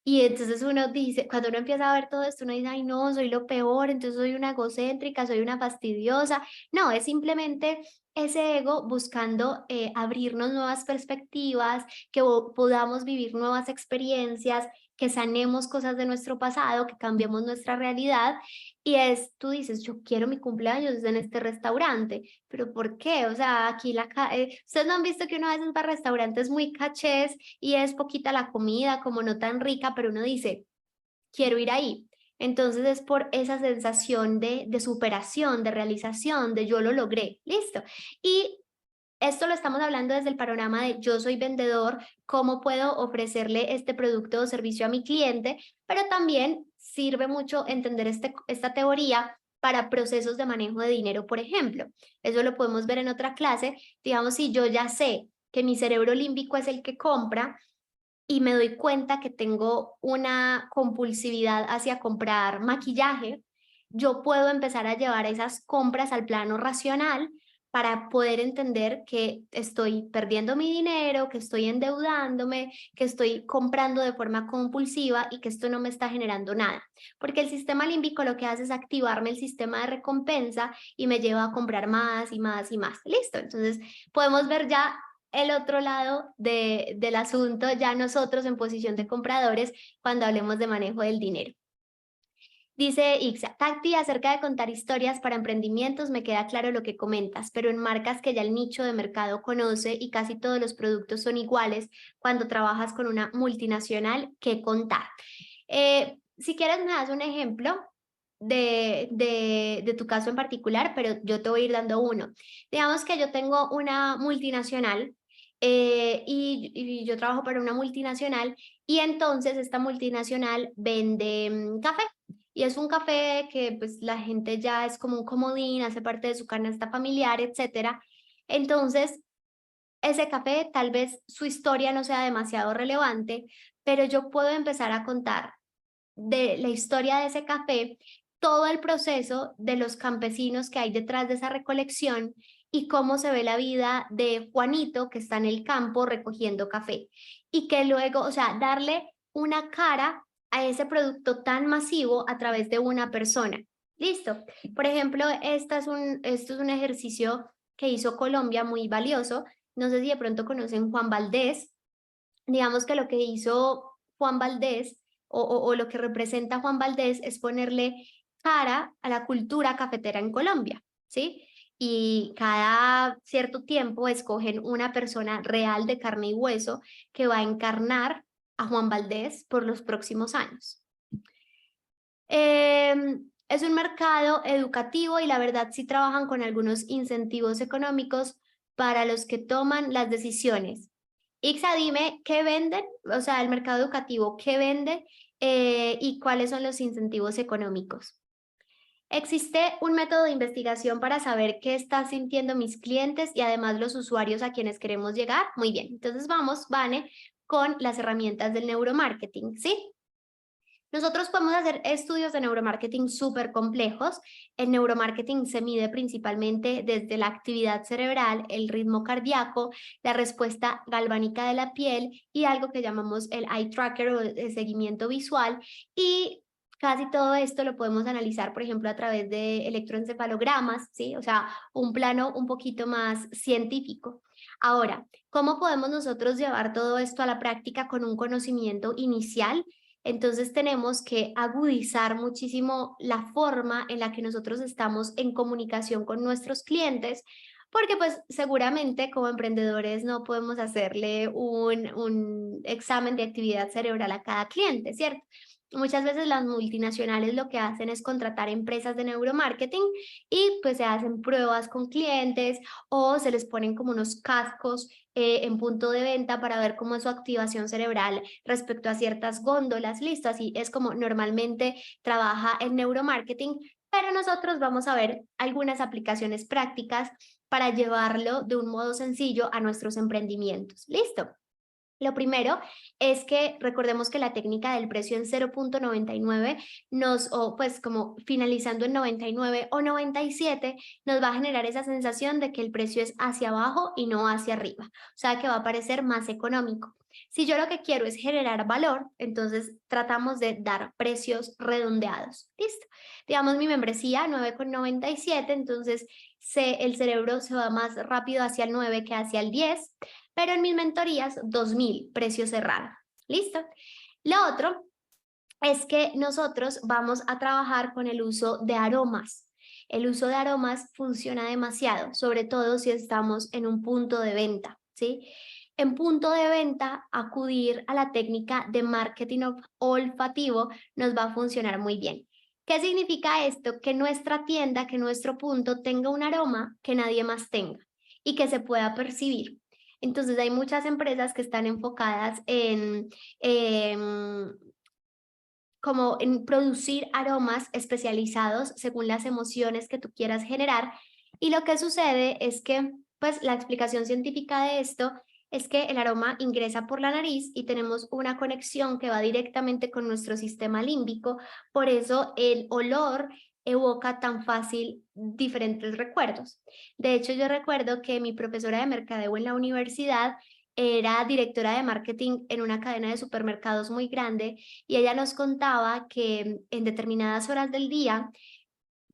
Y entonces uno dice, cuando uno empieza a ver todo esto, uno dice, ay no, soy lo peor, entonces soy una egocéntrica, soy una fastidiosa. No, es simplemente ese ego buscando abrirnos nuevas perspectivas, que podamos vivir nuevas experiencias, que sanemos cosas de nuestro pasado, que cambiemos nuestra realidad. Y tú dices, yo quiero mi cumpleaños en este restaurante, pero ¿por qué? O sea, aquí ustedes no han visto que uno a veces va a restaurantes muy cachés y es poquita la comida, como no tan rica, pero uno dice, quiero ir ahí. Entonces es por esa sensación de superación, de realización, de yo lo logré, listo. Y esto lo estamos hablando desde el panorama de yo soy vendedor, cómo puedo ofrecerle este producto o servicio a mi cliente, pero también sirve mucho entender esta teoría para procesos de manejo de dinero, por ejemplo. Eso lo podemos ver en otra clase. Digamos, si yo ya sé que mi cerebro límbico es el que compra, y me doy cuenta que tengo una compulsividad hacia comprar maquillaje, yo puedo empezar a llevar esas compras al plano racional para poder entender que estoy perdiendo mi dinero, que estoy endeudándome, que estoy comprando de forma compulsiva y que esto no me está generando nada. Porque el sistema límbico lo que hace es activarme el sistema de recompensa y me lleva a comprar más y más y más. Listo. Entonces podemos ver ya el otro lado del asunto, ya nosotros en posición de compradores, cuando hablemos de manejo del dinero. Dice Ixa, Tacti, acerca de contar historias para emprendimientos, me queda claro lo que comentas, pero en marcas que ya el nicho de mercado conoce y casi todos los productos son iguales, cuando trabajas con una multinacional, ¿qué contar? Si quieres me das un ejemplo de tu caso en particular, pero yo te voy a ir dando uno. Digamos que yo tengo una multinacional y yo trabajo para una multinacional y entonces esta multinacional vende café. Y es un café que pues la gente ya es como un comodín, hace parte de su canasta familiar, etcétera. Entonces, ese café tal vez su historia no sea demasiado relevante, pero yo puedo empezar a contar de la historia de ese café, todo el proceso de los campesinos que hay detrás de esa recolección y cómo se ve la vida de Juanito que está en el campo recogiendo café. Y que luego, o sea, darle una cara a ese producto tan masivo a través de una persona. Listo. Por ejemplo, esto es un ejercicio que hizo Colombia muy valioso. No sé si de pronto conocen Juan Valdés. Digamos que lo que hizo Juan Valdés o lo que representa Juan Valdés es ponerle cara a la cultura cafetera en Colombia, ¿sí? Y cada cierto tiempo escogen una persona real de carne y hueso que va a encarnar a Juan Valdés por los próximos años. Es un mercado educativo y la verdad sí trabajan con algunos incentivos económicos para los que toman las decisiones. Ixa, dime qué venden, o sea, el mercado educativo, qué vende y cuáles son los incentivos económicos. Existe un método de investigación para saber qué están sintiendo mis clientes y además los usuarios a quienes queremos llegar. Muy bien, entonces vamos, Vane, con las herramientas del neuromarketing, ¿sí? Nosotros podemos hacer estudios de neuromarketing súper complejos. El neuromarketing se mide principalmente desde la actividad cerebral, el ritmo cardíaco, la respuesta galvánica de la piel y algo que llamamos el eye tracker o el seguimiento visual. Y casi todo esto lo podemos analizar, por ejemplo, a través de electroencefalogramas, ¿sí? O sea, un plano un poquito más científico. Ahora, ¿cómo podemos nosotros llevar todo esto a la práctica con un conocimiento inicial? Entonces tenemos que agudizar muchísimo la forma en la que nosotros estamos en comunicación con nuestros clientes, porque pues seguramente como emprendedores no podemos hacerle un examen de actividad cerebral a cada cliente, ¿cierto? Muchas veces las multinacionales lo que hacen es contratar empresas de neuromarketing y pues se hacen pruebas con clientes o se les ponen como unos cascos en punto de venta para ver cómo es su activación cerebral respecto a ciertas góndolas, listo, así es como normalmente trabaja el neuromarketing, pero nosotros vamos a ver algunas aplicaciones prácticas para llevarlo de un modo sencillo a nuestros emprendimientos, listo. Lo primero es que recordemos que la técnica del precio en 0.99 o pues como finalizando en 99 o 97, nos va a generar esa sensación de que el precio es hacia abajo y no hacia arriba, o sea que va a parecer más económico. Si yo lo que quiero es generar valor, entonces tratamos de dar precios redondeados. ¿Listo? Digamos mi membresía 9,97, entonces el cerebro se va más rápido hacia el 9 que hacia el 10, pero en mis mentorías 2.000, precio cerrado. ¿Listo? Lo otro es que nosotros vamos a trabajar con el uso de aromas. El uso de aromas funciona demasiado, sobre todo si estamos en un punto de venta, ¿sí? En punto de venta, acudir a la técnica de marketing olfativo nos va a funcionar muy bien. ¿Qué significa esto? Que nuestra tienda, que nuestro punto tenga un aroma que nadie más tenga y que se pueda percibir. Entonces hay muchas empresas que están enfocadas en como en producir aromas especializados según las emociones que tú quieras generar. Y lo que sucede es que, pues la explicación científica de esto es que el aroma ingresa por la nariz y tenemos una conexión que va directamente con nuestro sistema límbico, por eso el olor evoca tan fácil diferentes recuerdos. De hecho, yo recuerdo que mi profesora de mercadeo en la universidad era directora de marketing en una cadena de supermercados muy grande y ella nos contaba que en determinadas horas del día,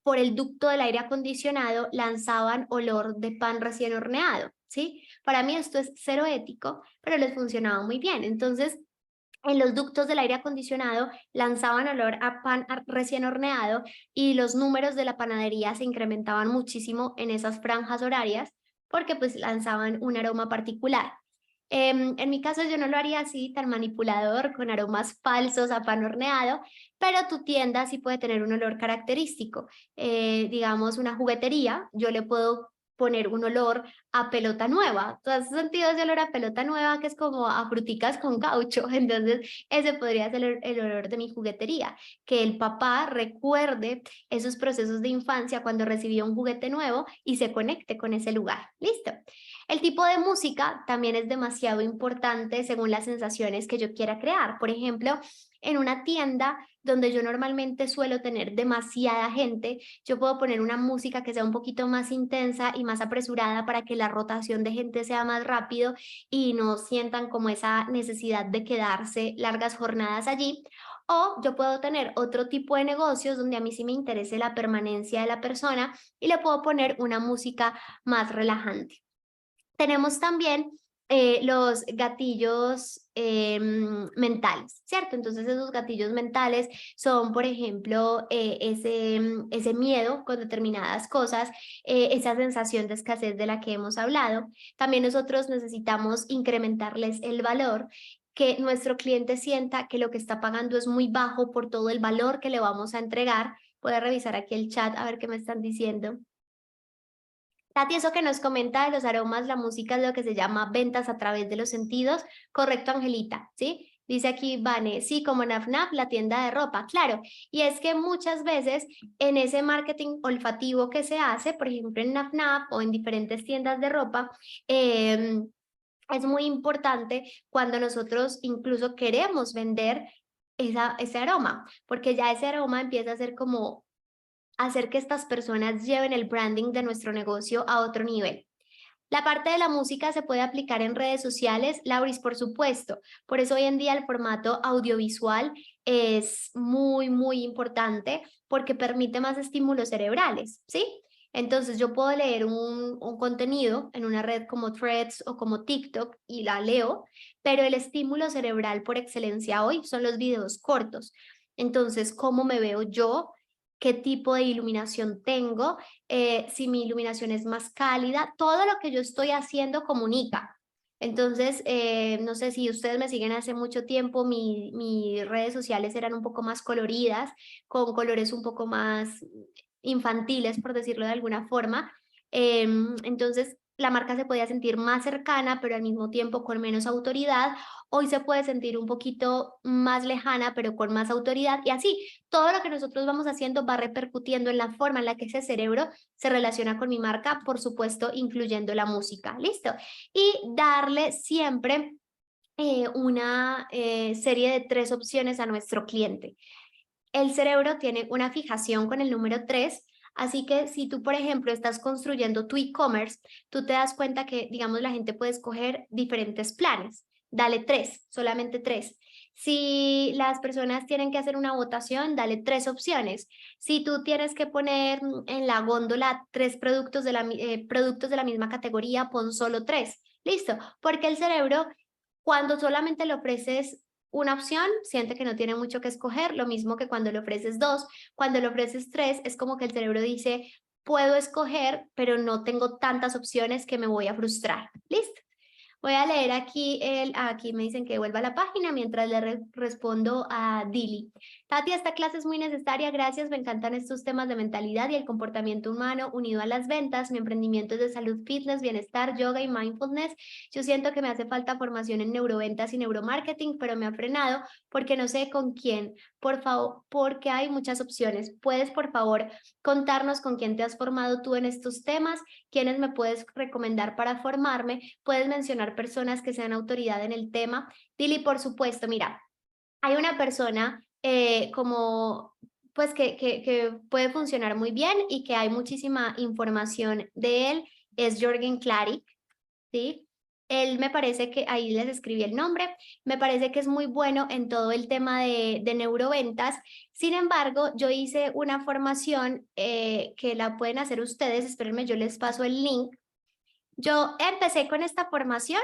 por el ducto del aire acondicionado, lanzaban olor de pan recién horneado, ¿sí? Para mí esto es cero ético, pero les funcionaba muy bien. Entonces, en los ductos del aire acondicionado lanzaban olor a pan recién horneado y los números de la panadería se incrementaban muchísimo en esas franjas horarias porque pues lanzaban un aroma particular. En mi caso yo no lo haría así tan manipulador con aromas falsos a pan horneado, pero tu tienda sí puede tener un olor característico. Digamos una juguetería, yo le puedo poner un olor a pelota nueva. ¿Tú has sentido ese olor a pelota nueva que es como a fruticas con caucho? Entonces ese podría ser el olor de mi juguetería, que el papá recuerde esos procesos de infancia cuando recibió un juguete nuevo y se conecte con ese lugar. ¿Listo? El tipo de música también es demasiado importante según las sensaciones que yo quiera crear. Por ejemplo, en una tienda donde yo normalmente suelo tener demasiada gente, yo puedo poner una música que sea un poquito más intensa y más apresurada para que la rotación de gente sea más rápido y no sientan como esa necesidad de quedarse largas jornadas allí. O yo puedo tener otro tipo de negocios donde a mí sí me interese la permanencia de la persona y le puedo poner una música más relajante. Tenemos también los gatillos mentales, ¿cierto? Entonces esos gatillos mentales son, por ejemplo, ese miedo con determinadas cosas, esa sensación de escasez de la que hemos hablado. También nosotros necesitamos incrementarles el valor, que nuestro cliente sienta que lo que está pagando es muy bajo por todo el valor que le vamos a entregar. Voy a revisar aquí el chat a ver qué me están diciendo. Tati, eso que nos comenta de los aromas, la música es lo que se llama ventas a través de los sentidos. Correcto, Angelita, ¿sí? Dice aquí Vane, sí, como NafNaf, la tienda de ropa, claro. Y es que muchas veces en ese marketing olfativo que se hace, por ejemplo en NafNaf o en diferentes tiendas de ropa, es muy importante cuando nosotros incluso queremos vender ese aroma, porque ya ese aroma empieza a ser como hacer que estas personas lleven el branding de nuestro negocio a otro nivel. La parte de la música se puede aplicar en redes sociales, Lauris, por supuesto. Por eso hoy en día el formato audiovisual es muy importante porque permite más estímulos cerebrales, ¿sí? Entonces yo puedo leer un contenido en una red como Threads o como TikTok y la leo, pero el estímulo cerebral por excelencia hoy son los videos cortos. Entonces, ¿cómo me veo yo? ¿Qué tipo de iluminación tengo? Si mi iluminación es más cálida, todo lo que yo estoy haciendo comunica. Entonces, no sé si ustedes me siguen hace mucho tiempo, mis redes sociales eran un poco más coloridas, con colores un poco más infantiles, por decirlo de alguna forma. Entonces, la marca se podía sentir más cercana, pero al mismo tiempo con menos autoridad. Hoy se puede sentir un poquito más lejana, pero con más autoridad. Y así, todo lo que nosotros vamos haciendo va repercutiendo en la forma en la que ese cerebro se relaciona con mi marca, por supuesto, incluyendo la música. ¿Listo? Y darle siempre una serie de 3 opciones a nuestro cliente. El cerebro tiene una fijación con el número 3, así que si tú, por ejemplo, estás construyendo tu e-commerce, tú te das cuenta que, digamos, la gente puede escoger diferentes planes. dale 3, solamente 3. Si las personas tienen que hacer una votación, dale 3 opciones. Si tú tienes que poner en la góndola 3 productos de la misma categoría, pon solo 3. Listo, porque el cerebro, cuando solamente le ofreces una opción, siente que no tiene mucho que escoger, lo mismo que cuando le ofreces 2. Cuando le ofreces 3, es como que el cerebro dice, puedo escoger, pero no tengo tantas opciones que me voy a frustrar. ¿Listo? Voy a leer aquí me dicen que vuelva a la página mientras le respondo a Dili. Tati, esta clase es muy necesaria, gracias, me encantan estos temas de mentalidad y el comportamiento humano unido a las ventas. Mi emprendimiento es de salud, fitness, bienestar, yoga y mindfulness. Yo siento que me hace falta formación en neuroventas y neuromarketing, pero me ha frenado porque no sé con quién. Por favor, porque hay muchas opciones. ¿Puedes, por favor, contarnos con quién te has formado tú en estos temas? ¿Quiénes me puedes recomendar para formarme? Puedes mencionar personas que sean autoridad en el tema. Dili, por supuesto, mira, hay una persona como pues que puede funcionar muy bien y que hay muchísima información de él, es Jürgen Klarik, ¿sí? Él me parece que, ahí les escribí el nombre, me parece que es muy bueno en todo el tema de neuroventas. Sin embargo, yo hice una formación que la pueden hacer ustedes, espérenme, yo les paso el link. Yo empecé con esta formación,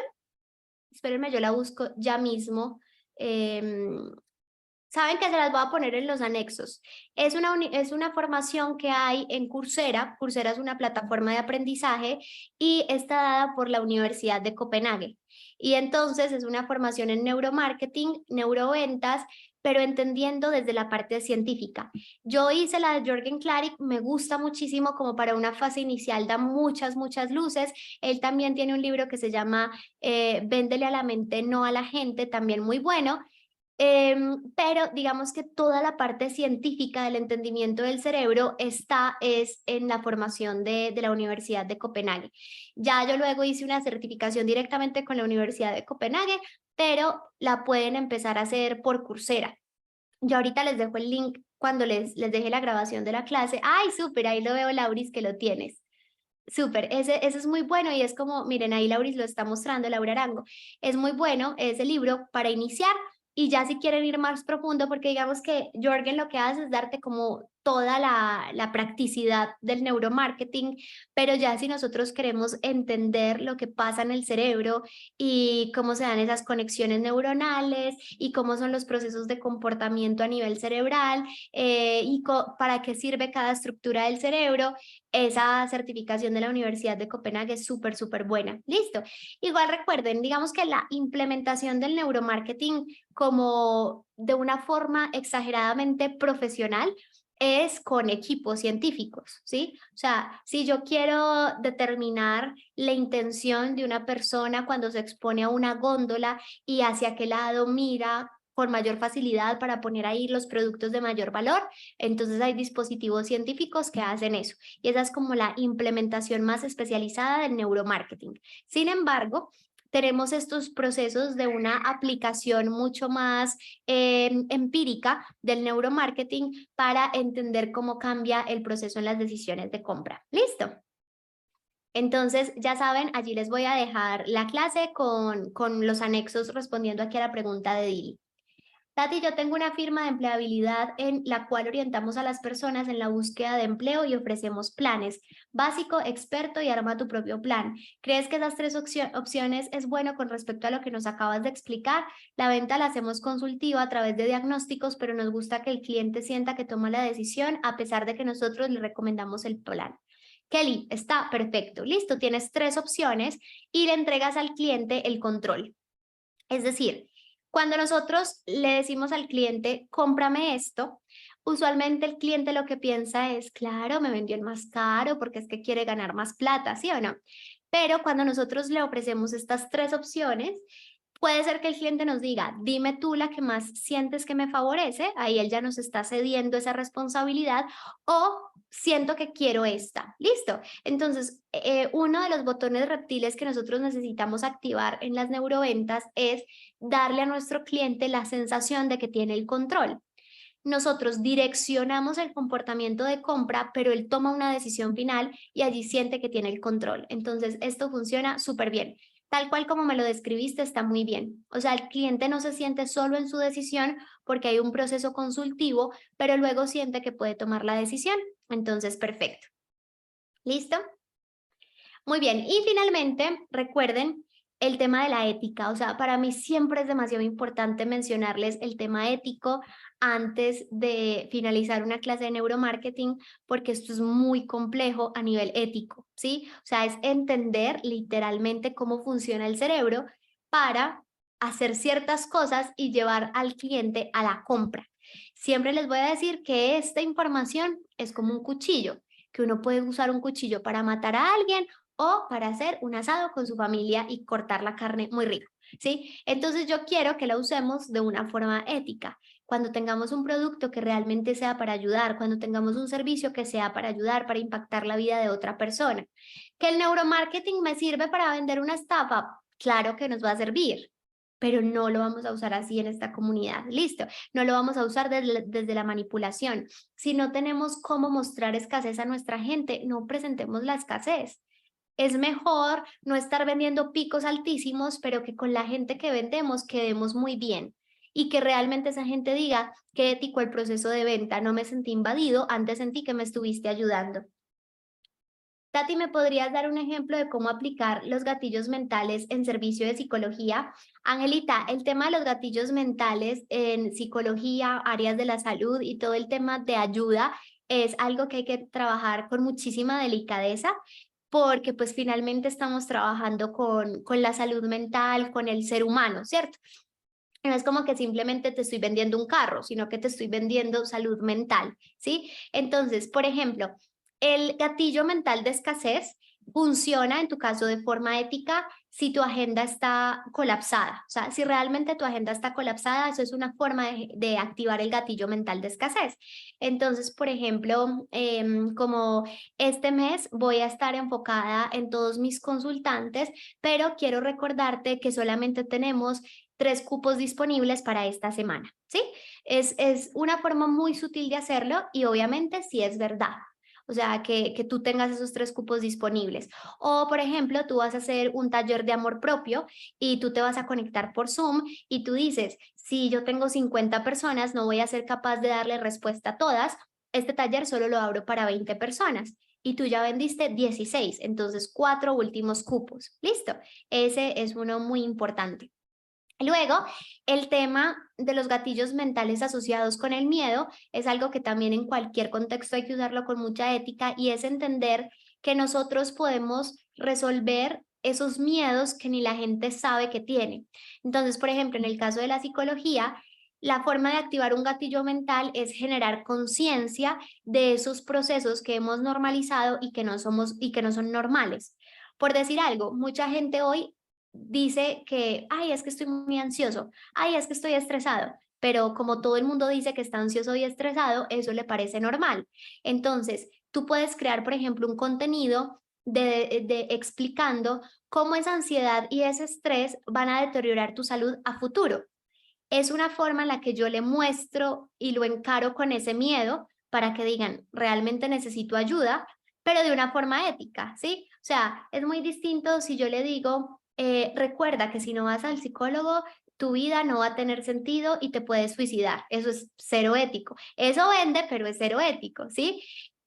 espérenme, yo la busco ya mismo. Saben que se las voy a poner en los anexos. Es una formación que hay en Coursera. Coursera es una plataforma de aprendizaje y está dada por la Universidad de Copenhague. Y entonces es una formación en neuromarketing, neuroventas, pero entendiendo desde la parte científica. Yo hice la de Jürgen Klarik, me gusta muchísimo como para una fase inicial, da muchas luces. Él también tiene un libro que se llama Véndele a la mente, no a la gente, también muy bueno. Pero digamos que toda la parte científica del entendimiento del cerebro es en la formación de la Universidad de Copenhague. Ya yo luego hice una certificación directamente con la Universidad de Copenhague, pero la pueden empezar a hacer por Coursera. Yo ahorita les dejo el link cuando les deje la grabación de la clase. ¡Ay, súper! Ahí lo veo, Lauris, que lo tienes. Súper, ese es muy bueno y es como, miren, ahí Lauris lo está mostrando, Laura Arango. Es muy bueno ese libro para iniciar y ya si quieren ir más profundo, porque digamos que Jorgen lo que hace es darte como toda la practicidad del neuromarketing, pero ya si nosotros queremos entender lo que pasa en el cerebro y cómo se dan esas conexiones neuronales y cómo son los procesos de comportamiento a nivel cerebral y para qué sirve cada estructura del cerebro, esa certificación de la Universidad de Copenhague es súper buena. Listo. Igual recuerden, digamos que la implementación del neuromarketing como de una forma exageradamente profesional es con equipos científicos, ¿sí? O sea, si yo quiero determinar la intención de una persona cuando se expone a una góndola y hacia qué lado mira con mayor facilidad para poner ahí los productos de mayor valor, entonces hay dispositivos científicos que hacen eso. Y esa es como la implementación más especializada del neuromarketing. Sin embargo, tenemos estos procesos de una aplicación mucho más empírica del neuromarketing para entender cómo cambia el proceso en las decisiones de compra. ¿Listo? Entonces, ya saben, allí les voy a dejar la clase con los anexos respondiendo aquí a la pregunta de Dili. Tati, yo tengo una firma de empleabilidad en la cual orientamos a las personas en la búsqueda de empleo y ofrecemos planes, básico, experto y arma tu propio plan. ¿Crees que esas tres opciones es bueno con respecto a lo que nos acabas de explicar? La venta la hacemos consultiva a través de diagnósticos, pero nos gusta que el cliente sienta que toma la decisión a pesar de que nosotros le recomendamos el plan. Kelly, está perfecto. Listo, tienes 3 opciones y le entregas al cliente el control. Es decir, cuando nosotros le decimos al cliente, cómprame esto, usualmente el cliente lo que piensa es, claro, me vendió el más caro porque es que quiere ganar más plata, ¿sí o no? Pero cuando nosotros le ofrecemos estas 3 opciones, puede ser que el cliente nos diga, dime tú la que más sientes que me favorece, ahí él ya nos está cediendo esa responsabilidad, o siento que quiero esta, listo. Entonces, uno de los botones reptiles que nosotros necesitamos activar en las neuroventas es darle a nuestro cliente la sensación de que tiene el control. Nosotros direccionamos el comportamiento de compra, pero él toma una decisión final y allí siente que tiene el control. Entonces, esto funciona súper bien. Tal cual como me lo describiste, está muy bien. O sea, el cliente no se siente solo en su decisión porque hay un proceso consultivo, pero luego siente que puede tomar la decisión. Entonces, perfecto. ¿Listo? Muy bien, y finalmente, recuerden el tema de la ética. O sea, para mí siempre es demasiado importante mencionarles el tema ético antes de finalizar una clase de neuromarketing, porque esto es muy complejo a nivel ético, ¿sí? O sea, es entender literalmente cómo funciona el cerebro para hacer ciertas cosas y llevar al cliente a la compra. Siempre les voy a decir que esta información es como un cuchillo, que uno puede usar un cuchillo para matar a alguien o para hacer un asado con su familia y cortar la carne muy rico, ¿sí? Entonces yo quiero que la usemos de una forma ética. Cuando tengamos un producto que realmente sea para ayudar, cuando tengamos un servicio que sea para ayudar, para impactar la vida de otra persona. ¿Que el neuromarketing me sirve para vender una estafa? Claro que nos va a servir, pero no lo vamos a usar así en esta comunidad. Listo, no lo vamos a usar desde la manipulación. Si no tenemos cómo mostrar escasez a nuestra gente, no presentemos la escasez. Es mejor no estar vendiendo picos altísimos, pero que con la gente que vendemos quedemos muy bien y que realmente esa gente diga qué ético el proceso de venta, no me sentí invadido, antes sentí que me estuviste ayudando. Tati, ¿me podrías dar un ejemplo de cómo aplicar los gatillos mentales en servicio de psicología? Angelita, el tema de los gatillos mentales en psicología, áreas de la salud y todo el tema de ayuda es algo que hay que trabajar con muchísima delicadeza porque pues finalmente estamos trabajando con la salud mental, con el ser humano, ¿cierto? No es como que simplemente te estoy vendiendo un carro, sino que te estoy vendiendo salud mental, ¿sí? Entonces, por ejemplo, el gatillo mental de escasez funciona en tu caso de forma ética si tu agenda está colapsada. O sea, si realmente tu agenda está colapsada, eso es una forma de activar el gatillo mental de escasez. Entonces, por ejemplo, como este mes voy a estar enfocada en todos mis consultantes, pero quiero recordarte que solamente tenemos 3 cupos disponibles para esta semana, ¿sí? Es una forma muy sutil de hacerlo y obviamente sí es verdad. O sea, que tú tengas esos 3 cupos disponibles. O, por ejemplo, tú vas a hacer un taller de amor propio y tú te vas a conectar por Zoom y tú dices, si yo tengo 50 personas, no voy a ser capaz de darle respuesta a todas. Este taller solo lo abro para 20 personas y tú ya vendiste 16, entonces 4 últimos cupos. Listo, ese es uno muy importante. Luego, el tema de los gatillos mentales asociados con el miedo es algo que también en cualquier contexto hay que usarlo con mucha ética y es entender que nosotros podemos resolver esos miedos que ni la gente sabe que tiene. Entonces, por ejemplo, en el caso de la psicología, la forma de activar un gatillo mental es generar conciencia de esos procesos que hemos normalizado y que no somos y que no son normales. Por decir algo, mucha gente hoy dice que, ay, es que estoy muy ansioso, ay, es que estoy estresado, pero como todo el mundo dice que está ansioso y estresado, eso le parece normal. Entonces, tú puedes crear, por ejemplo, un contenido de explicando cómo esa ansiedad y ese estrés van a deteriorar tu salud a futuro. Es una forma en la que yo le muestro y lo encaro con ese miedo para que digan, realmente necesito ayuda, pero de una forma ética, ¿sí? O sea, es muy distinto si yo le digo, recuerda que si no vas al psicólogo, tu vida no va a tener sentido y te puedes suicidar. Eso es cero ético. Eso vende, pero es cero ético, ¿sí?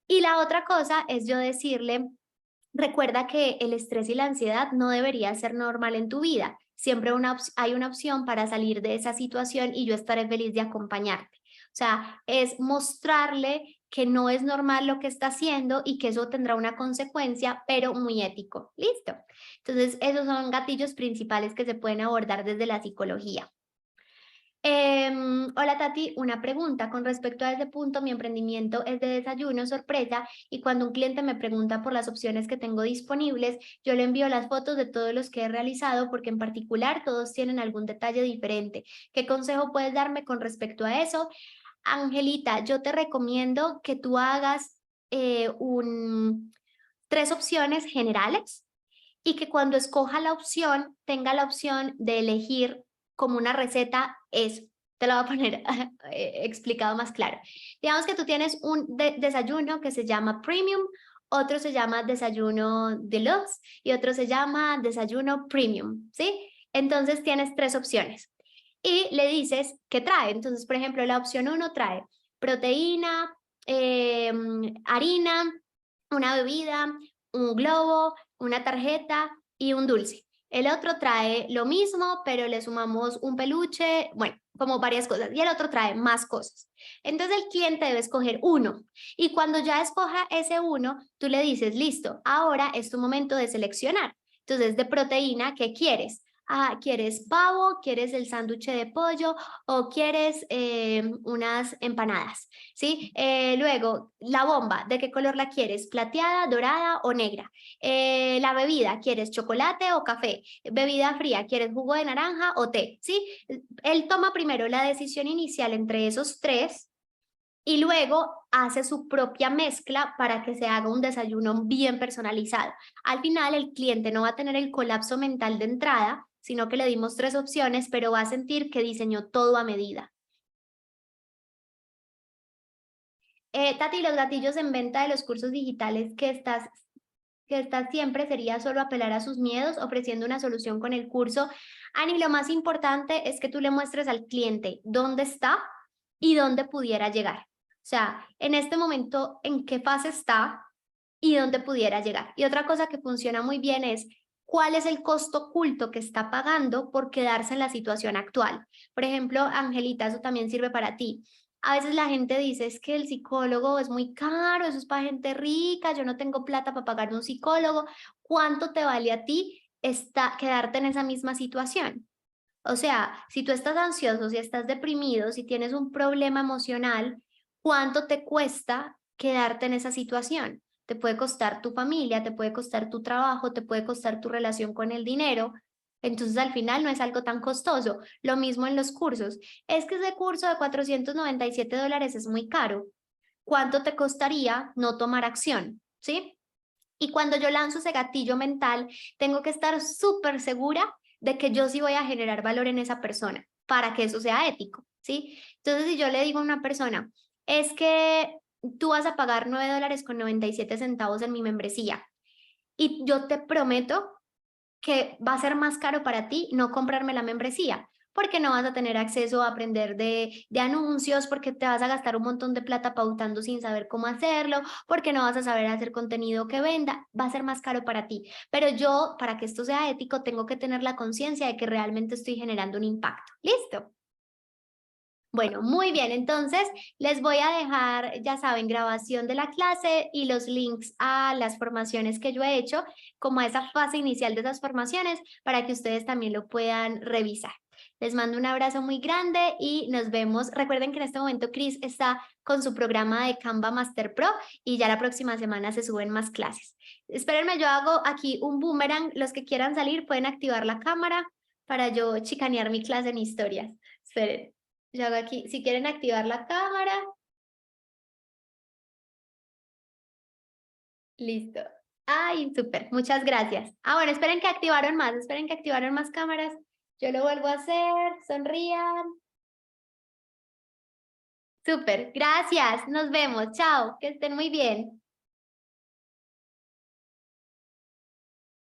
Y la otra cosa es yo decirle, recuerda que el estrés y la ansiedad no debería ser normal en tu vida. Siempre hay una opción para salir de esa situación y yo estaré feliz de acompañarte. O sea, es mostrarle que no es normal lo que está haciendo y que eso tendrá una consecuencia, pero muy ético. Listo. Entonces, esos son gatillos principales que se pueden abordar desde la psicología. Hola Tati, una pregunta con respecto a ese punto. Mi emprendimiento es de desayuno sorpresa y cuando un cliente me pregunta por las opciones que tengo disponibles, yo le envío las fotos de todos los que he realizado porque en particular todos tienen algún detalle diferente. ¿Qué consejo puedes darme con respecto a eso? Angelita, yo te recomiendo que tú hagas 3 opciones generales y que cuando escoja la opción tenga la opción de elegir como una receta eso. Te lo voy a poner explicado más claro. Digamos que tú tienes un desayuno que se llama premium otro se llama desayuno deluxe y otro se llama desayuno premium, ¿sí? Entonces tienes tres opciones y le dices qué trae. Entonces, por ejemplo, la opción 1 trae proteína, harina, una bebida, un globo, una tarjeta y un dulce. El otro trae lo mismo, pero le sumamos un peluche, bueno, como varias cosas. Y el otro trae más cosas. Entonces el cliente debe escoger uno. Y cuando ya escoja ese uno, tú le dices, listo, ahora es tu momento de seleccionar. Entonces, de proteína, ¿qué quieres? Ah, ¿quieres pavo? ¿Quieres el sándwich de pollo? ¿O quieres unas empanadas? ¿Sí? Luego, la bomba, ¿de qué color la quieres? ¿Plateada, dorada o negra? La bebida, ¿quieres chocolate o café? Bebida fría, ¿quieres jugo de naranja o té? ¿Sí? Él toma primero la decisión inicial entre esos tres y luego hace su propia mezcla para que se haga un desayuno bien personalizado. Al final, el cliente no va a tener el colapso mental de entrada, sino que le dimos tres opciones, pero va a sentir que diseñó todo a medida. Tati, los gatillos en venta de los cursos digitales que estás siempre sería solo apelar a sus miedos, ofreciendo una solución con el curso. Ani, lo más importante es que tú le muestres al cliente dónde está y dónde pudiera llegar. O sea, en este momento, en qué fase está y dónde pudiera llegar. Y otra cosa que funciona muy bien es cuál es el costo oculto que está pagando por quedarse en la situación actual. Por ejemplo, Angelita, eso también sirve para ti. A veces la gente dice, es que el psicólogo es muy caro, eso es para gente rica, yo no tengo plata para pagar un psicólogo. ¿Cuánto te vale a ti quedarte en esa misma situación? O sea, si tú estás ansioso, si estás deprimido, si tienes un problema emocional, ¿cuánto te cuesta quedarte en esa situación? Te puede costar tu familia, te puede costar tu trabajo, te puede costar tu relación con el dinero. Entonces, al final no es algo tan costoso. Lo mismo en los cursos. Es que ese curso de $497 es muy caro. ¿Cuánto te costaría no tomar acción? ¿Sí? Y cuando yo lanzo ese gatillo mental, tengo que estar súper segura de que yo sí voy a generar valor en esa persona para que eso sea ético, ¿sí? Entonces, si yo le digo a una persona, es que tú vas a pagar $9.97 en mi membresía y yo te prometo que va a ser más caro para ti no comprarme la membresía, porque no vas a tener acceso a aprender de anuncios, porque te vas a gastar un montón de plata pautando sin saber cómo hacerlo, porque no vas a saber hacer contenido que venda, va a ser más caro para ti. Pero yo, para que esto sea ético, tengo que tener la conciencia de que realmente estoy generando un impacto. ¿Listo? Bueno, muy bien, entonces les voy a dejar, ya saben, grabación de la clase y los links a las formaciones que yo he hecho, como a esa fase inicial de esas formaciones, para que ustedes también lo puedan revisar. Les mando un abrazo muy grande y nos vemos. Recuerden que en este momento Cris está con su programa de Canva Master Pro y ya la próxima semana se suben más clases. Espérenme, yo hago aquí un boomerang. Los que quieran salir pueden activar la cámara para yo chicanear mi clase en historias. Esperen. Yo hago aquí, si quieren activar la cámara, listo. Ay, súper, muchas gracias. Ah, bueno, esperen que activaron más cámaras. Yo lo vuelvo a hacer, sonrían. Súper, gracias, nos vemos, chao, que estén muy bien.